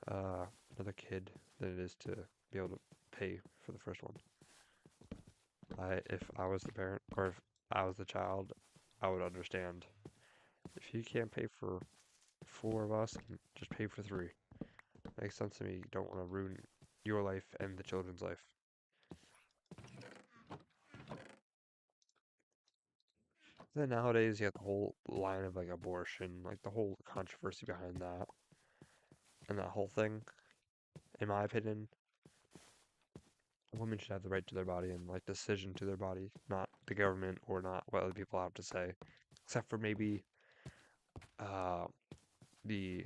another kid than it is to be able to pay for the first one. If I was the parent or if I was the child, I would understand. If you can't pay for four of us, just pay for three. Makes sense to me. You don't want to ruin your life and the children's life. Then nowadays you have the whole line of like abortion, like the whole controversy behind that, and that whole thing. In my opinion, women should have the right to their body and like decision to their body, not the government or not what other people have to say, except for maybe uh, the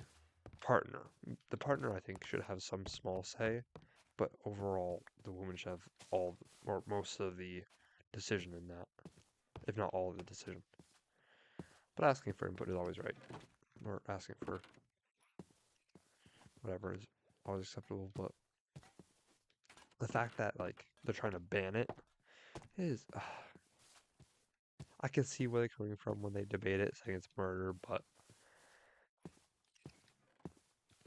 partner. The partner, I think, should have some small say, but overall, the woman should have all or most of the decision in that, if not all of the decision. But asking for input is always right, or asking for whatever is always acceptable. But the fact that like they're trying to ban it is, I can see where they're coming from when they debate it, saying it's murder. But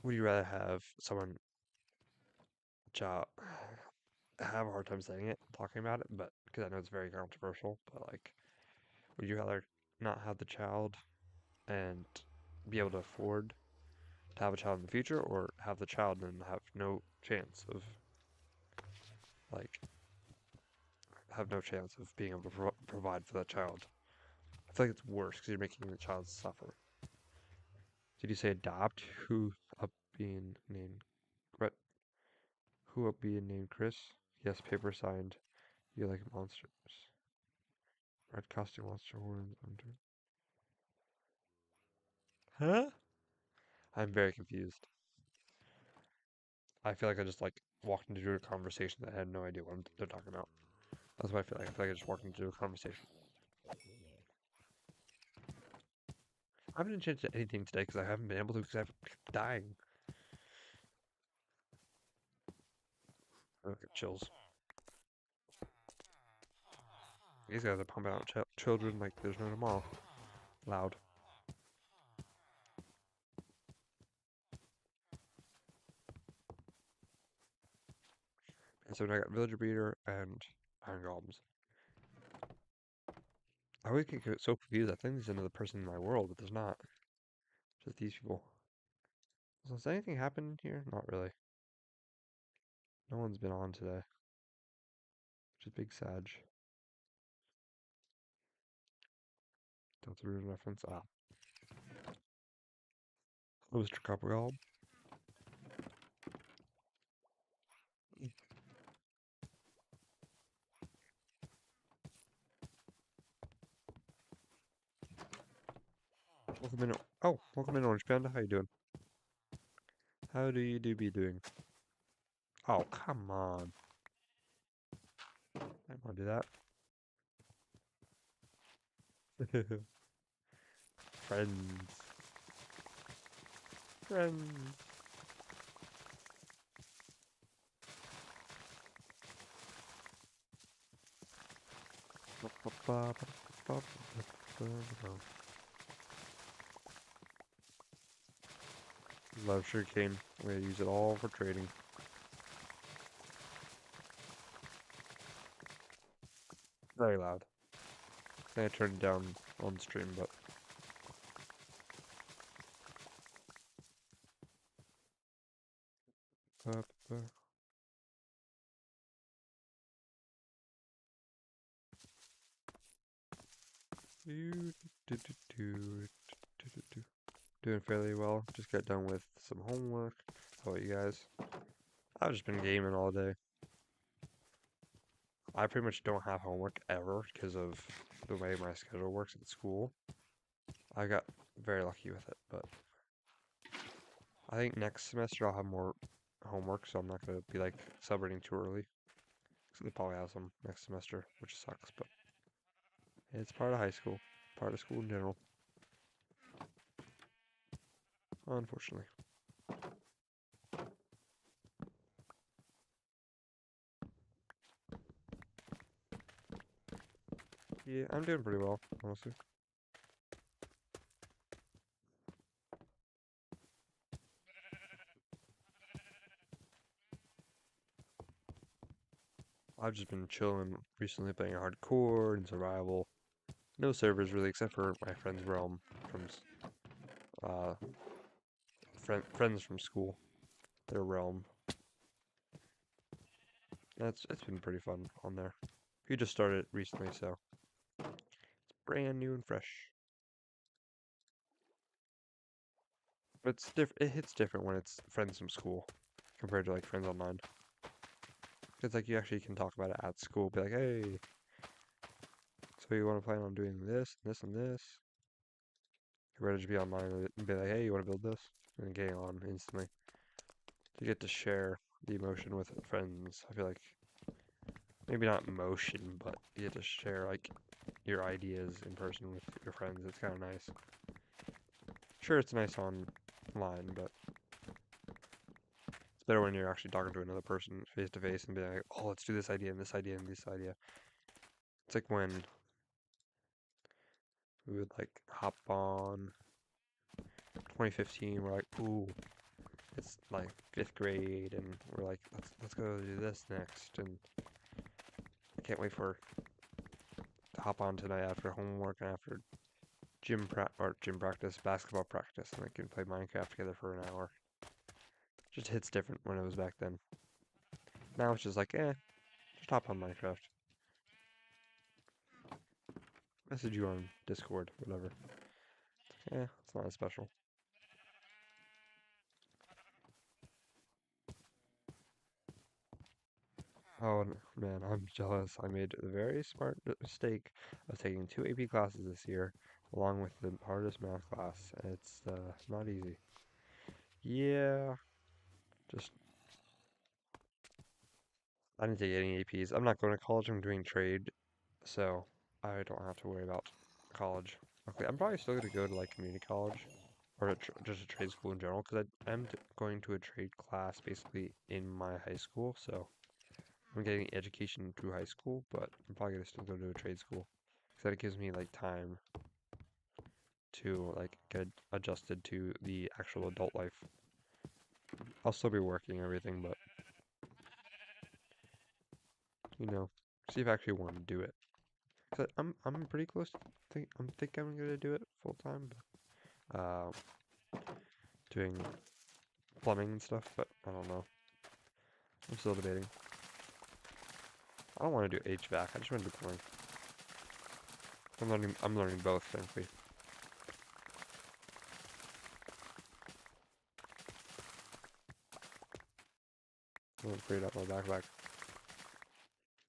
would you rather have someone job have a hard time saying it, talking about it, but because I know it's very controversial, but like, would you rather not have the child and be able to afford to have a child in the future, or have the child and have no chance of like have no chance of being able to provide for that child? I feel like it's worse because you're making the child suffer. Did you say adopt? Who up being named? What? Who up being named Chris? Yes, paper signed. You like monsters. Red costume monster horns under. Huh? I'm very confused. I feel like I just like walked into a conversation that I had no idea what they're talking about. That's what I feel like. I feel like I just walked into a conversation. I haven't changed anything today because I haven't been able to because I'm dying. Look at chills. These guys are pumping out children like there's no tomorrow. Loud. And so now I got villager beater and iron golems. I always get so confused. I think there's another person in my world, but there's not. Just these people. So has anything happened here? Not really. No one's been on today. Which is big sag. Delta Rune reference. Ah. Mr. Coppergold. Welcome in. Oh, welcome in, Orange Panda. How you doing? How do you be doing? Oh, come on. I don't want to do that. Friends. Friends. Love sugarcane. We're gonna use it all for trading. Very loud. I think I turned it down on stream, but doing fairly well. Just got done with some homework. How about you guys? I've just been gaming all day. I pretty much don't have homework ever because of the way my schedule works at school. I got very lucky with it, but I think next semester I'll have more homework, so I'm not gonna be like celebrating too early. So they probably have some next semester, which sucks, but it's part of high school, part of school in general. Unfortunately. Yeah, I'm doing pretty well, honestly. I've just been chilling recently, playing hardcore and survival. No servers really, except for my friend's realm from uh friends from school. Their realm. It's been pretty fun on there. We just started recently, so it's brand new and fresh. But it's it hits different when it's friends from school compared to like friends online. It's like you actually can talk about it at school, be like, hey, so you want to plan on doing this, this, and this? You're ready to be online and be like, hey, you want to build this? And getting on instantly. You get to share the emotion with friends. I feel like maybe not emotion, but you get to share like your ideas in person with your friends. It's kind of nice. Sure, it's nice online, but it's better when you're actually talking to another person face to face and be like, oh, let's do this idea and this idea and this idea. It's like when we would like hop on 2015. We're like, ooh, it's like 5th grade, and we're like, let's go do this next, and I can't wait to hop on tonight after homework and after gym practice, basketball practice, and we can play Minecraft together for an hour. Just hits different when it was back then. Now it's just like, just hop on Minecraft. Message you on Discord, whatever. It's not as special. Oh man, I'm jealous. I made the very smart mistake of taking 2 AP classes this year, along with the hardest math class. It's not easy. Yeah, just I didn't take any APs. I'm not going to college. I'm doing trade, so I don't have to worry about college. Okay, I'm probably still going to go to like community college or just a trade school in general because I am going to a trade class basically in my high school, so I'm getting education through high school, but I'm probably going to still go to a trade school because that gives me like time to like get adjusted to the actual adult life. I'll still be working and everything, but see if I actually want to do it. I'm pretty close to think I'm gonna do it full time, but doing plumbing and stuff, but I don't know. I'm still debating. I don't want to do HVAC. I just want to do plumbing. I'm learning both, frankly. I'm gonna create out my backpack.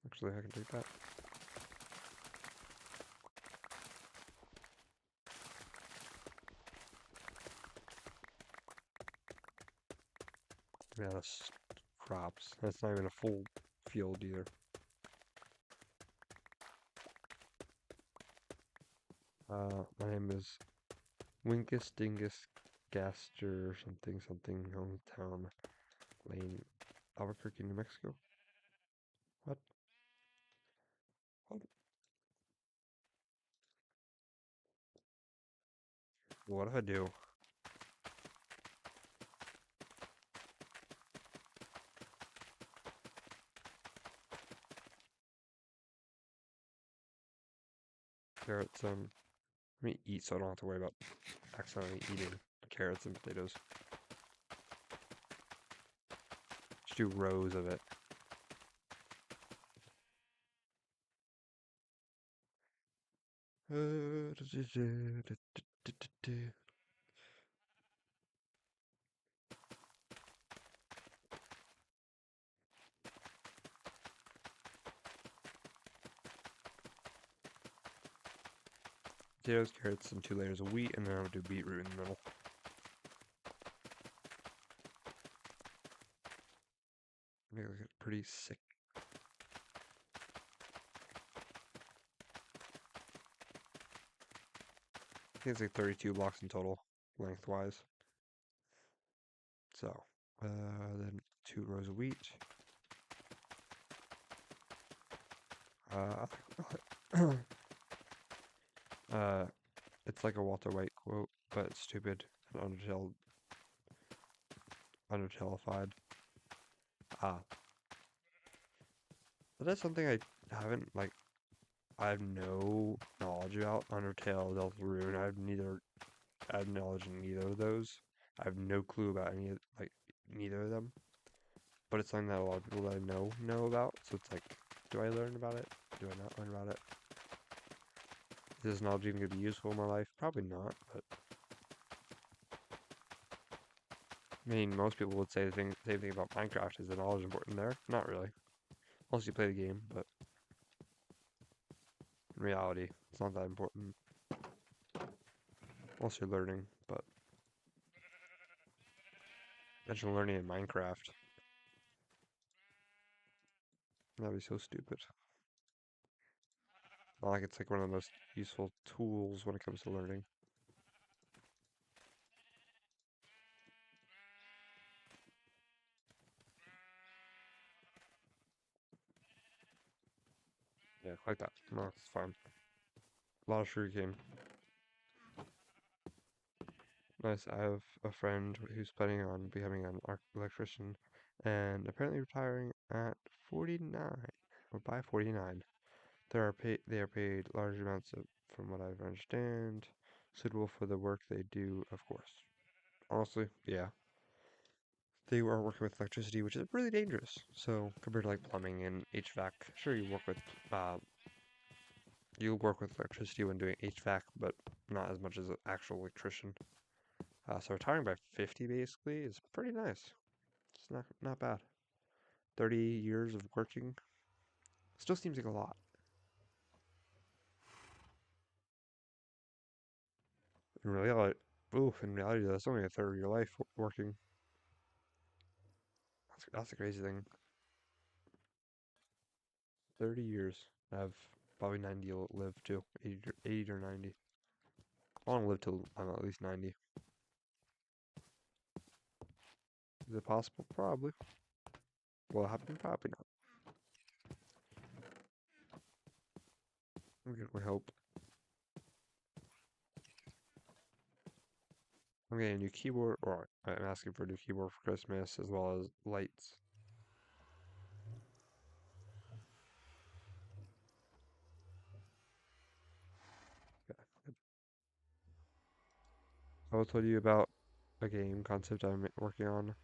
Actually, I can take that. Yeah, that's crops. That's not even a full field either. My name is Winkus Dingus Gaster something something hometown lane, Albuquerque, New Mexico. What? What? What if I do? Carrots, let me eat so I don't have to worry about accidentally eating carrots and potatoes. Just do rows of it. Potatoes, carrots, and 2 layers of wheat, and then I'll do beetroot in the middle. Make it look pretty sick. I think it's like 32 blocks in total, lengthwise. So, then 2 rows of wheat. Uh, it's like a Walter White quote, but it's stupid and undertalified. Ah, but that's something I haven't, like, I have no knowledge about Undertale, Deltarune. I have knowledge in neither of those. I have no clue about neither of them. But it's something that a lot of people that I know about. So it's like, do I learn about it? Do I not learn about it? Is this knowledge even going to be useful in my life? Probably not, but I mean, most people would say the same thing about Minecraft. Is the knowledge important there? Not really. Unless you play the game, but in reality, it's not that important. Unless you're learning, but imagine learning in Minecraft. That'd be so stupid. Not like it's like one of the most useful tools when it comes to learning. Yeah, like that. No, it's fine. A lot of sugarcane. Nice. I have a friend who's planning on becoming an electrician and apparently retiring at 49 or by 49. They are paid large amounts of, from what I understand, suitable for the work they do, of course. Honestly, yeah. They are working with electricity, which is really dangerous. So compared to like plumbing and HVAC, sure you work with electricity when doing HVAC, but not as much as an actual electrician. So retiring by 50 basically is pretty nice. It's not bad. 30 years of working still seems like a lot. In reality, in reality, that's only a third of your life working. That's a crazy thing. 30 years. I have probably 90 to live too. 80 or 90. I want to live till I'm at least 90. Is it possible? Probably. Will it happen? Probably not. We hope. I'm getting a new keyboard, or I'm asking for a new keyboard for Christmas, as well as lights. I will tell you about a game concept I'm working on.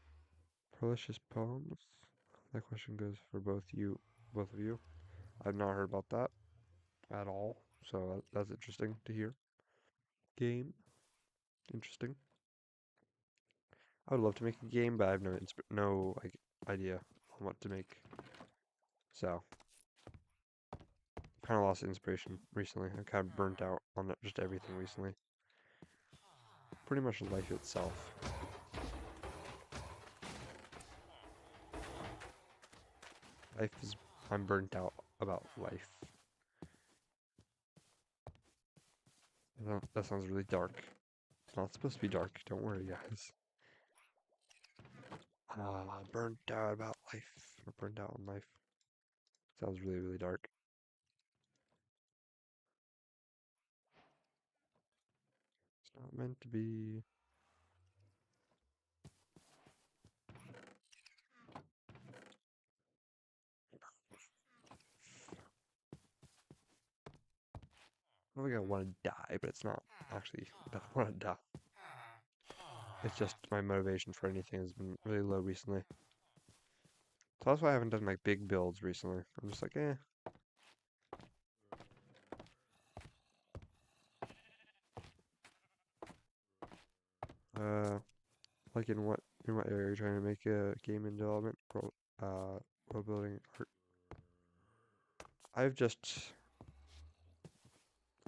Prolicious Poems? That question goes for both of you. I've not heard about that at all, so that's interesting to hear. Game, interesting. I would love to make a game, but I have no like idea on what to make. So, kind of lost inspiration recently. I kind of burnt out on just everything recently. Pretty much life itself. Life is. I'm burnt out about life. That sounds really dark. It's not supposed to be dark. Don't worry, guys. Burnt out about life. Or burnt out on life. Sounds really, really dark. It's not meant to be. I don't think I want to die, but it's not actually that I want to die. It's just my motivation for anything has been really low recently. So that's why I haven't done like big builds recently. I'm just like, eh. Uh, like in what area are you trying to make a game in development? World building art. I've just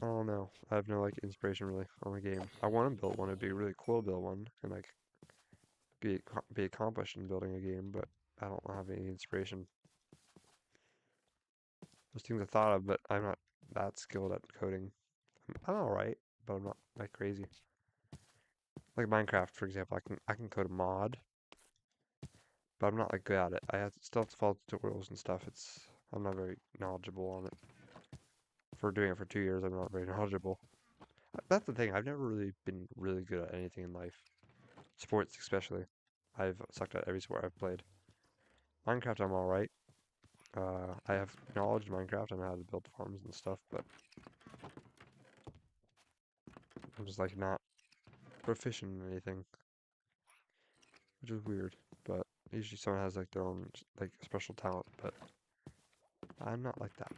I don't know. I have no like inspiration really on the game. I want to build one. It'd be really cool to build one and like be accomplished in building a game, but I don't have any inspiration. Those things I thought of, but I'm not that skilled at coding. I'm alright, but I'm not like crazy. Like Minecraft, for example, I can code a mod, but I'm not like good at it. Still have to follow tutorials and stuff. I'm not very knowledgeable on it. For doing it for 2 years, I'm not very knowledgeable. That's the thing. I've never really been really good at anything in life. Sports especially. I've sucked at every sport I've played. Minecraft, I'm alright. I have knowledge in Minecraft. I know how to build farms and stuff, but I'm just like not proficient in anything, which is weird. But usually someone has like their own like special talent, but I'm not like that.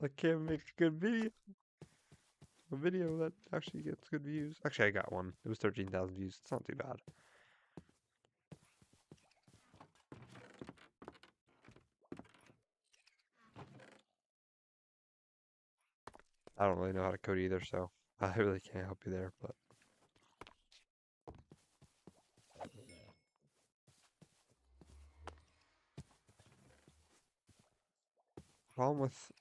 I can't make a good video. A video that actually gets good views. Actually, I got one. It was 13,000 views. It's not too bad. I don't really know how to code either, so I really can't help you there, but problem with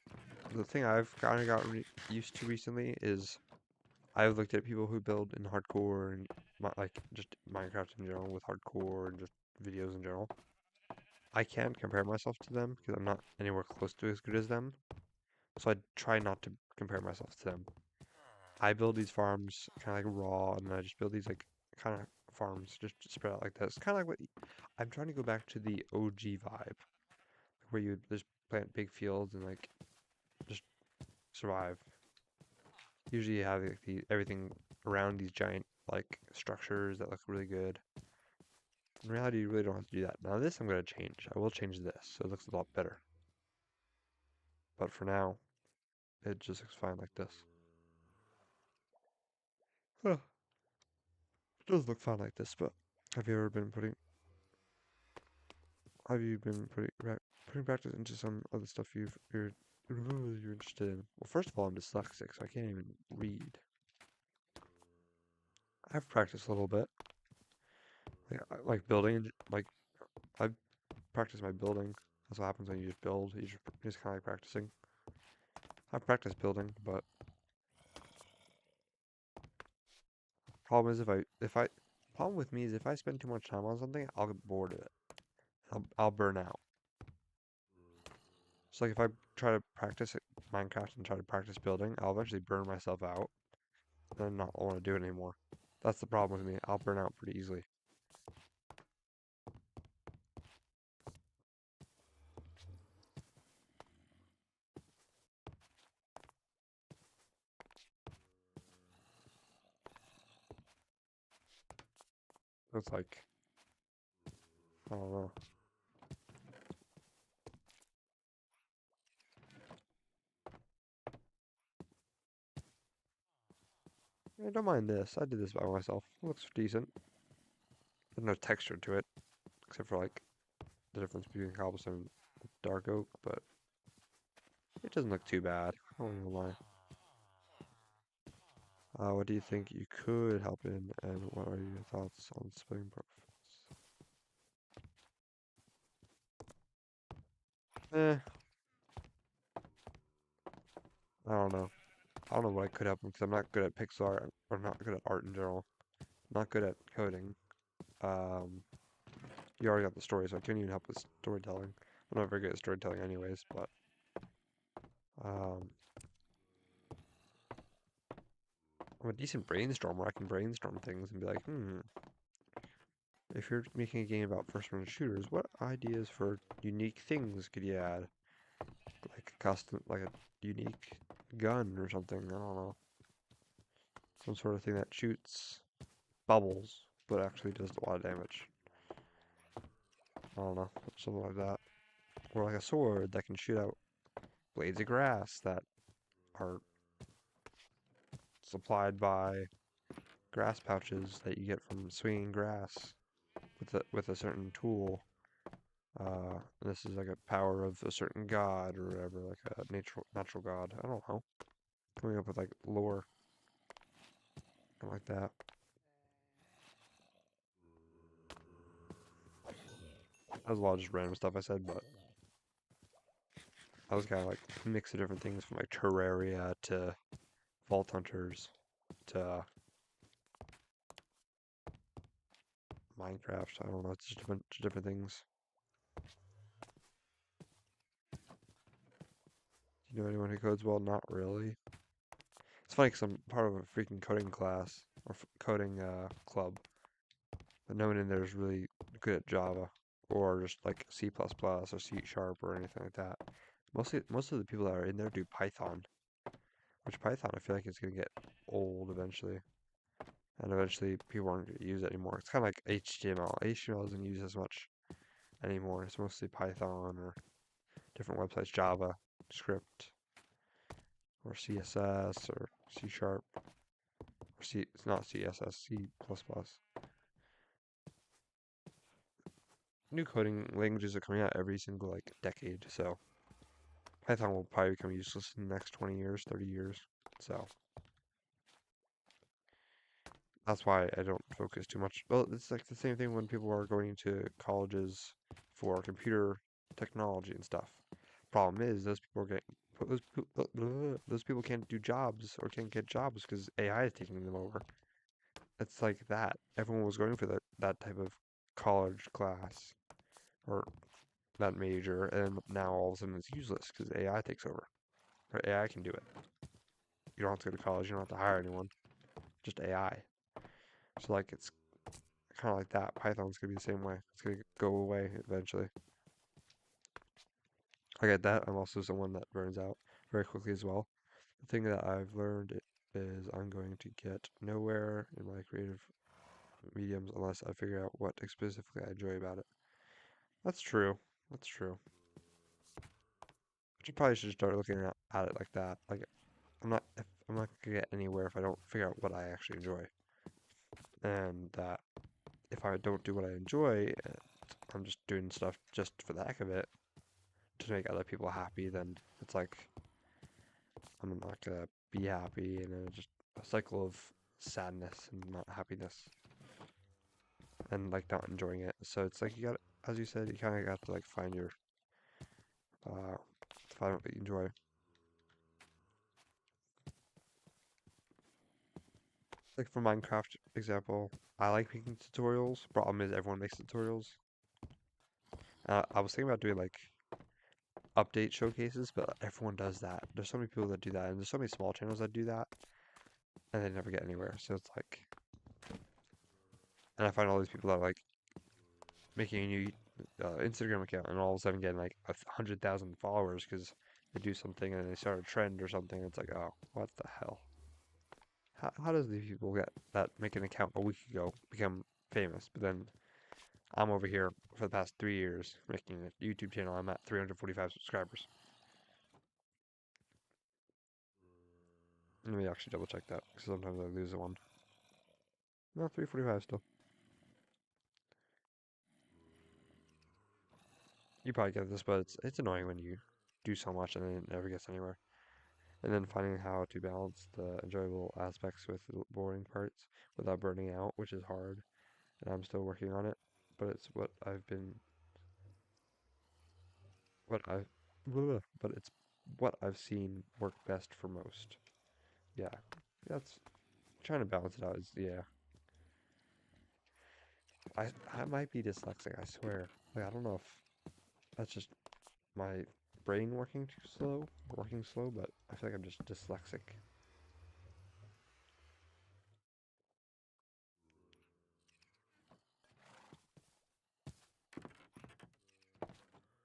the thing I've kind of got used to recently is I've looked at people who build in hardcore and like just Minecraft in general with hardcore and just videos in general. I can't compare myself to them because I'm not anywhere close to as good as them. So I try not to compare myself to them. I build these farms kind of like raw, and then I just build these like kind of farms just spread out like this. Kind of like I'm trying to go back to the OG vibe, where you just plant big fields and like just survive. Usually you have like everything around these giant like structures that look really good. In reality, you really don't have to do that. Now this I'm going to change. I will change this so it looks a lot better. But for now, it just looks fine like this. Huh. It does look fine like this, but have you ever been putting practice into some other stuff you're interested in? Well, first of all, I'm dyslexic, so I can't even read. I've practiced a little bit, like building, like I've practiced my building. That's what happens when you just build. You just kind of like practicing. I've practiced building, but problem is problem with me is if I spend too much time on something, I'll get bored of it. I'll burn out. So like if I try to practice Minecraft and try to practice building, I'll eventually burn myself out and not want to do it anymore. That's the problem with me. I'll burn out pretty easily. It's like, I don't know. I don't mind this. I did this by myself. It looks decent. There's no texture to it, except for like the difference between cobblestone and dark oak, but it doesn't look too bad. I won't even lie. What do you think you could help in, and what are your thoughts on splitting profits? Eh, I don't know. I don't know what I could help in because I'm not good at pixel art or not good at art in general. Not good at coding. Um, you already got the story, so I couldn't even help with storytelling. I'm not very good at storytelling anyways, but um, I'm a decent brainstormer. I can brainstorm things and be like, if you're making a game about first-person shooters, what ideas for unique things could you add? Like a custom, like a unique gun or something. I don't know. Some sort of thing that shoots bubbles, but actually does a lot of damage. I don't know. Something like that. Or like a sword that can shoot out blades of grass that are supplied by grass pouches that you get from swinging grass with a certain tool. This is like a power of a certain god or whatever, like a natural god. I don't know. Coming up with like lore, something like that. That was a lot of just random stuff I said, but I was kind of like a mix of different things from like Terraria to Vault Hunters to Minecraft. I don't know. It's just different things. Do you know anyone who codes well? Not really. It's funny because I'm part of a freaking coding class or coding club, but no one in there is really good at Java or just like C++ or C Sharp or anything like that. Most of the people that are in there do Python, which Python I feel like is gonna get old eventually, and eventually people aren't gonna use it anymore. It's kind of like HTML. HTML isn't used as much anymore. It's mostly Python or different websites, Java, script, or CSS or C Sharp. Or C, it's not CSS, C++. New coding languages are coming out every single like decade, so Python will probably become useless in the next 20 years, 30 years. So that's why I don't focus too much. Well, it's like the same thing when people are going to colleges for computer technology and stuff. Problem is, those people are getting those people can't do jobs or can't get jobs because AI is taking them over. It's like that. Everyone was going for that type of college class or that major, and now all of a sudden it's useless because AI takes over. Or AI can do it. You don't have to go to college. You don't have to hire anyone. Just AI. So like it's kind of like that. Python's gonna be the same way. It's gonna go away eventually. I get that. I'm also someone that burns out very quickly as well. The thing that I've learned is I'm going to get nowhere in my creative mediums unless I figure out what specifically I enjoy about it. That's true. That's true. But you probably should start looking at it like that. Like I'm not gonna get anywhere if I don't figure out what I actually enjoy. And that if I don't do what I enjoy, I'm just doing stuff just for the heck of it to make other people happy, then it's like I'm not gonna be happy and then just a cycle of sadness and not happiness and like not enjoying it. So it's like you got, as you said, you kind of got to like find your uh, find what you enjoy. Like for Minecraft example, I like making tutorials. Problem is everyone makes tutorials. I was thinking about doing like update showcases, but everyone does that. There's so many people that do that, and there's so many small channels that do that, and they never get anywhere. So it's like, and I find all these people that are like making a new Instagram account, and all of a sudden getting like 100,000 followers because they do something and they start a trend or something. It's like, oh, what the hell? How does these people get that make an account a week ago become famous. But then I'm over here for the past 3 years making a YouTube channel. I'm at 345 subscribers. Let me actually double check that because sometimes I lose one. No, 345 still. You probably get this, but it's annoying when you do so much and then it never gets anywhere. And then finding how to balance the enjoyable aspects with the boring parts without burning out, which is hard, and I'm still working on it. But it's what I've, but it's what I've seen work best for most. Yeah, that's trying to balance it out. Is yeah, I might be dyslexic. I swear. Like I don't know if that's just my brain working slow, but I feel like I'm just dyslexic.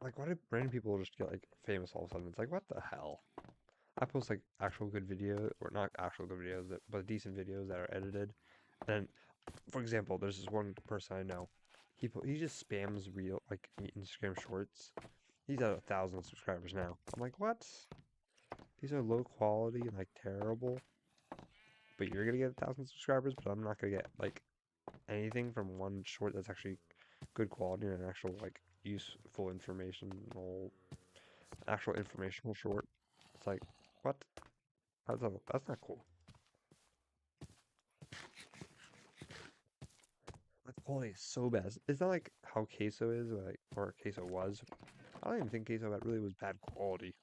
Like, why do random people just get like famous all of a sudden? It's like, what the hell? I post like actual good video, or not actual good videos, but decent videos that are edited. And for example, there's this one person I know. He just spams real like Instagram Shorts. He's at 1,000 subscribers now. I'm like, what? These are low quality and like terrible. But you're gonna get 1,000 subscribers, but I'm not gonna get like anything from one short that's actually good quality and actual like useful actual informational short. It's like, what? That's not cool. The quality is so bad. It's not like how queso is, or queso was. I don't even think queso really was bad quality.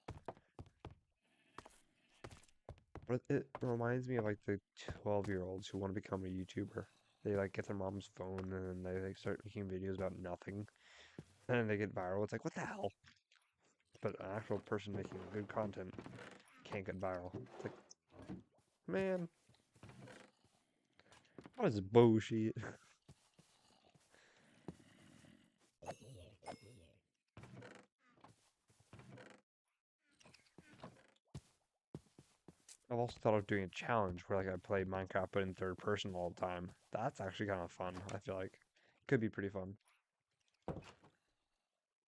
But it reminds me of like the 12-year-olds who want to become a YouTuber. They like get their mom's phone and then they like start making videos about nothing. And then they get viral. It's like, what the hell? But an actual person making good content can't get viral. It's like, man, what is bullshit? I've also thought of doing a challenge where like I play Minecraft but in third person all the time. That's actually kind of fun. I feel like could be pretty fun.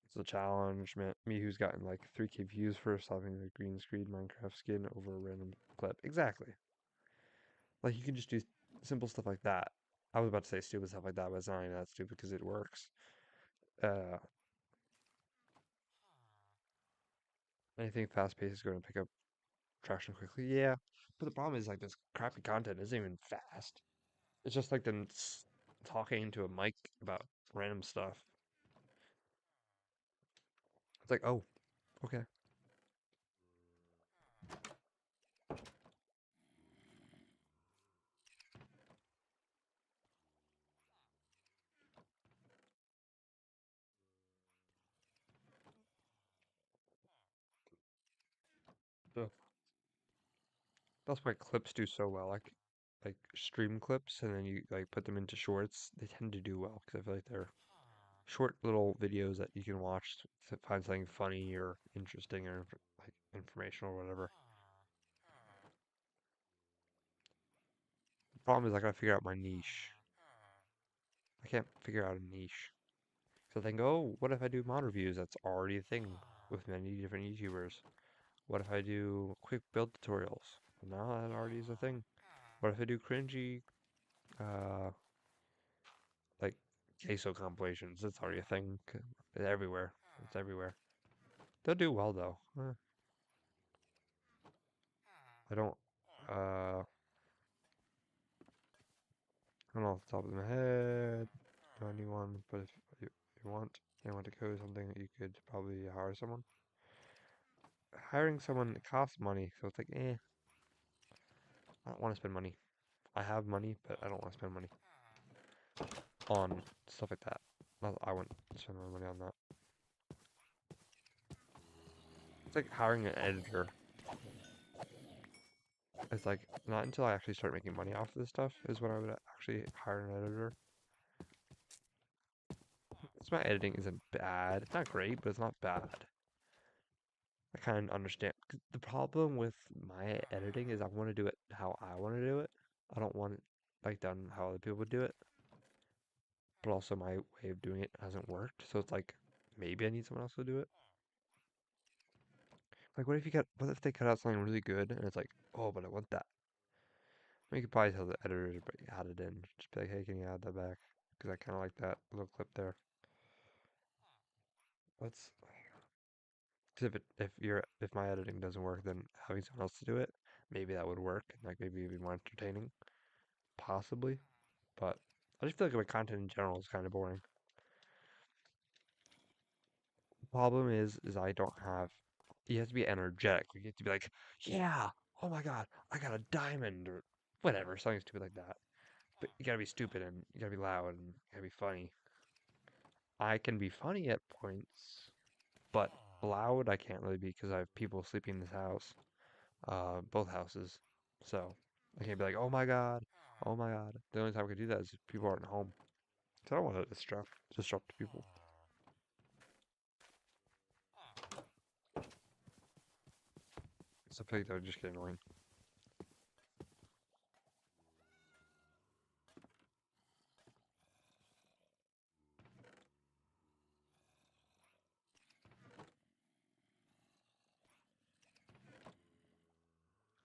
It's a challenge, man. Me who's gotten like 3K views for solving a green screen Minecraft skin over a random clip. Exactly. Like you can just do simple stuff like that. I was about to say stupid stuff like that, but it's not even that stupid because it works. Uh, Anything fast paced is going to pick up traction quickly. Yeah, but the problem is like this crappy content isn't even fast. It's just like them talking into a mic about random stuff. It's like, oh, okay. So that's why clips do so well. Like stream clips, and then you like put them into shorts. They tend to do well because I feel like they're short little videos that you can watch to find something funny or interesting or like informational or whatever. The problem is I gotta figure out my niche. I can't figure out a niche. So I think, oh, what if I do mod reviews? That's already a thing with many different YouTubers. What if I do quick build tutorials? Now that already is a thing. What if I do cringy, uh, like queso compilations? That's already a thing. It's everywhere. It's everywhere. They'll do well though. I don't, I don't know off the top of my head know anyone, but if you want anyone to code something, you could probably hire someone. Hiring someone costs money, so it's like, I don't want to spend money. I have money, but I don't want to spend money on stuff like that. I wouldn't spend my money on that. It's like hiring an editor. It's like not until I actually start making money off of this stuff is when I would actually hire an editor. Because my editing isn't bad. It's not great, but it's not bad. I kind of understand. 'Cause the problem with my editing is I want to do it how I want to do it. I don't want it like done how other people would do it. but also my way of doing it hasn't worked. So it's like maybe I need someone else to do it. Like, what if they cut out something really good and it's like, oh, but I want that. We could probably tell the editor to add it in. Just be like, hey, can you add that back? Because I kind of like that little clip there. Let's, cause if my editing doesn't work, then having someone else to do it, maybe that would work. Like maybe it'd be more entertaining, possibly. But I just feel like my content in general is kind of boring. Problem is I don't have. You have to be energetic. You have to be like, yeah, oh my god, I got a diamond or whatever, something stupid like that. But you gotta be stupid and you gotta be loud and you gotta be funny. I can be funny at points, but loud I can't really be because I have people sleeping in this house, both houses. So I can't be like, oh my god, oh my god. The only time I could do that is if people aren't home. So I don't want to disrupt people. So I feel like that would just get annoying.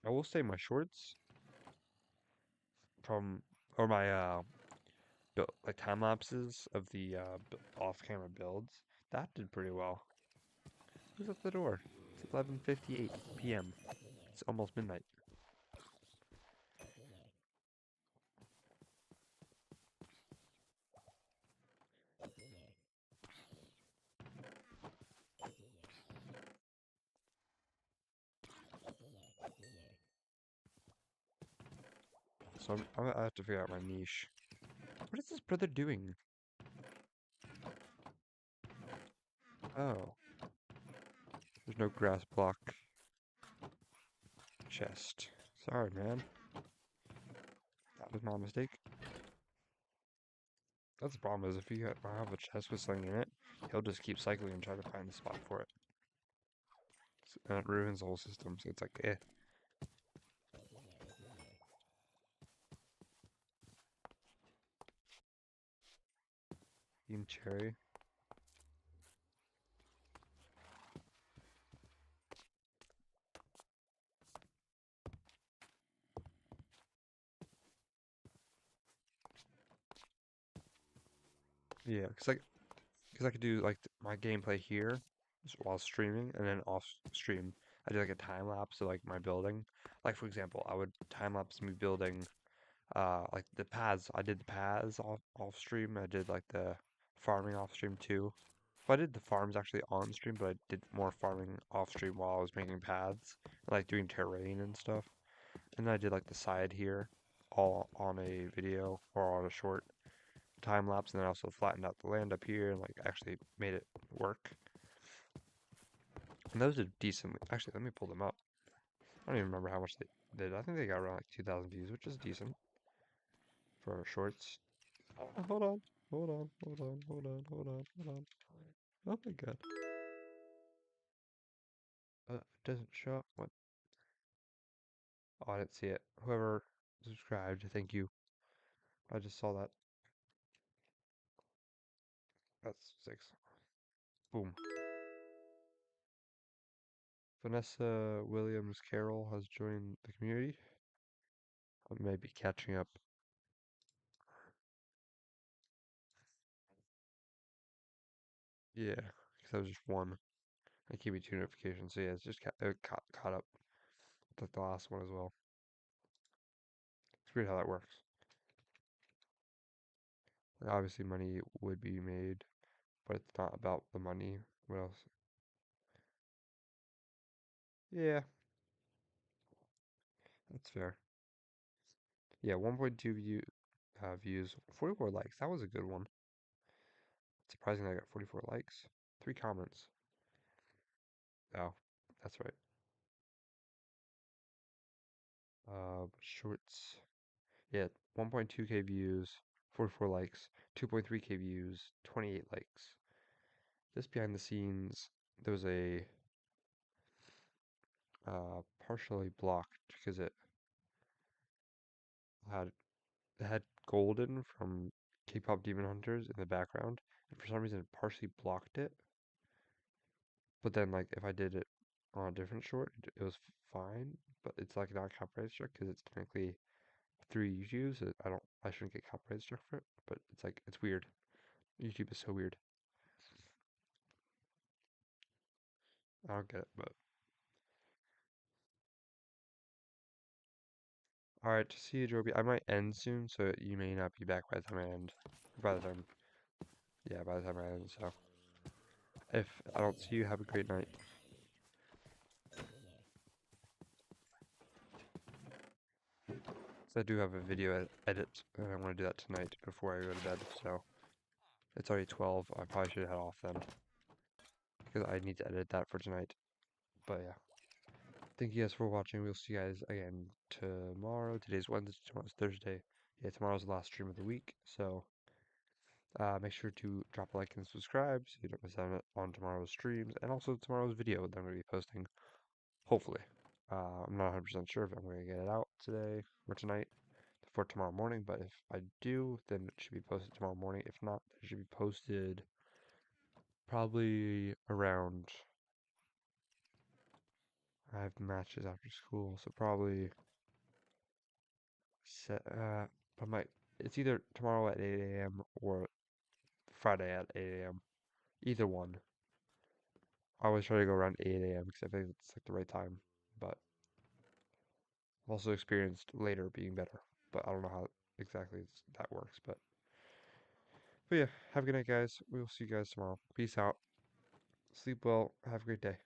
I will say my shorts from or my like time lapses of the off-camera builds that did pretty well. Who's at the door? It's 11:58 p.m. It's almost midnight. So I have to figure out my niche. What is this brother doing? Oh, there's no grass block chest. Sorry, man. That was my mistake. That's the problem is if you have a chest with something in it, he'll just keep cycling and try to find the spot for it. And it ruins the whole system, so it's like, eh. Eating cherry. Yeah, because I could do like my gameplay here while streaming, and then off stream I do like a time lapse of like my building. Like for example, I would time lapse me building like the paths. I did the paths off stream. I did like the farming off stream too. Well, I did the farms actually on stream, but I did more farming off stream while I was making paths, like doing terrain and stuff. And then I did like the side here, all on a video or on a short time lapse, and then I also flattened out the land up here and like actually made it work. And those did decently. Actually, let me pull them up. I don't even remember how much they did. I think they got around like 2,000 views, which is decent for our shorts. Hold on, hold on, hold on, hold on, hold on, hold on. Oh my god. It doesn't show up. What? Oh, I didn't see it. Whoever subscribed, thank you. I just saw that. That's 6. Boom. Vanessa Williams Carroll has joined the community. I may be catching up. Yeah, because that was just one. I gave you 2 notifications, so yeah, it's just caught up with the last one as well. It's weird how that works. Like, obviously, money would be made, but it's not about the money. What else? Yeah, that's fair. Yeah, 1.2 views, 44 likes. That was a good one. Surprising I got 44 likes. 3 comments. Oh, that's right. Shorts. Yeah, 1.2k views, 44 likes, 2.3k views, 28 likes. This behind the scenes, there was a partially blocked because had it had golden from K-pop Demon Hunters in the background, and for some reason it partially blocked it. But then, like, if I did it on a different short, it was fine. But it's like not copyright struck because it's technically through YouTube. So I shouldn't get copyright struck for it. But it's like it's weird. YouTube is so weird. I don't get it, but all right. See you, Joby. I might end soon, so you may not be back by the time I end. By the time, yeah, by the time I end. So if I don't see you, have a great night. So I do have a video edit, and I want to do that tonight before I go to bed. So it's already 12. I probably should head off then because I need to edit that for tonight. But yeah, thank you guys for watching. We'll see you guys again tomorrow. Today's Wednesday. Tomorrow's Thursday. Yeah, tomorrow's the last stream of the week. So make sure to drop a like and subscribe so you don't miss out on tomorrow's streams and also tomorrow's video that I'm going to be posting. Hopefully. I'm not 100% sure if I'm going to get it out today or tonight for tomorrow morning, but if I do, then it should be posted tomorrow morning. If not, it should be posted probably around. I have matches after school, so probably set. I might. It's either tomorrow at 8 a.m. or Friday at 8 a.m. Either one. I always try to go around 8 a.m. because I think it's like the right time. But I've also experienced later being better. But I don't know how exactly that works. But yeah, have a good night, guys. We will see you guys tomorrow. Peace out. Sleep well. Have a great day.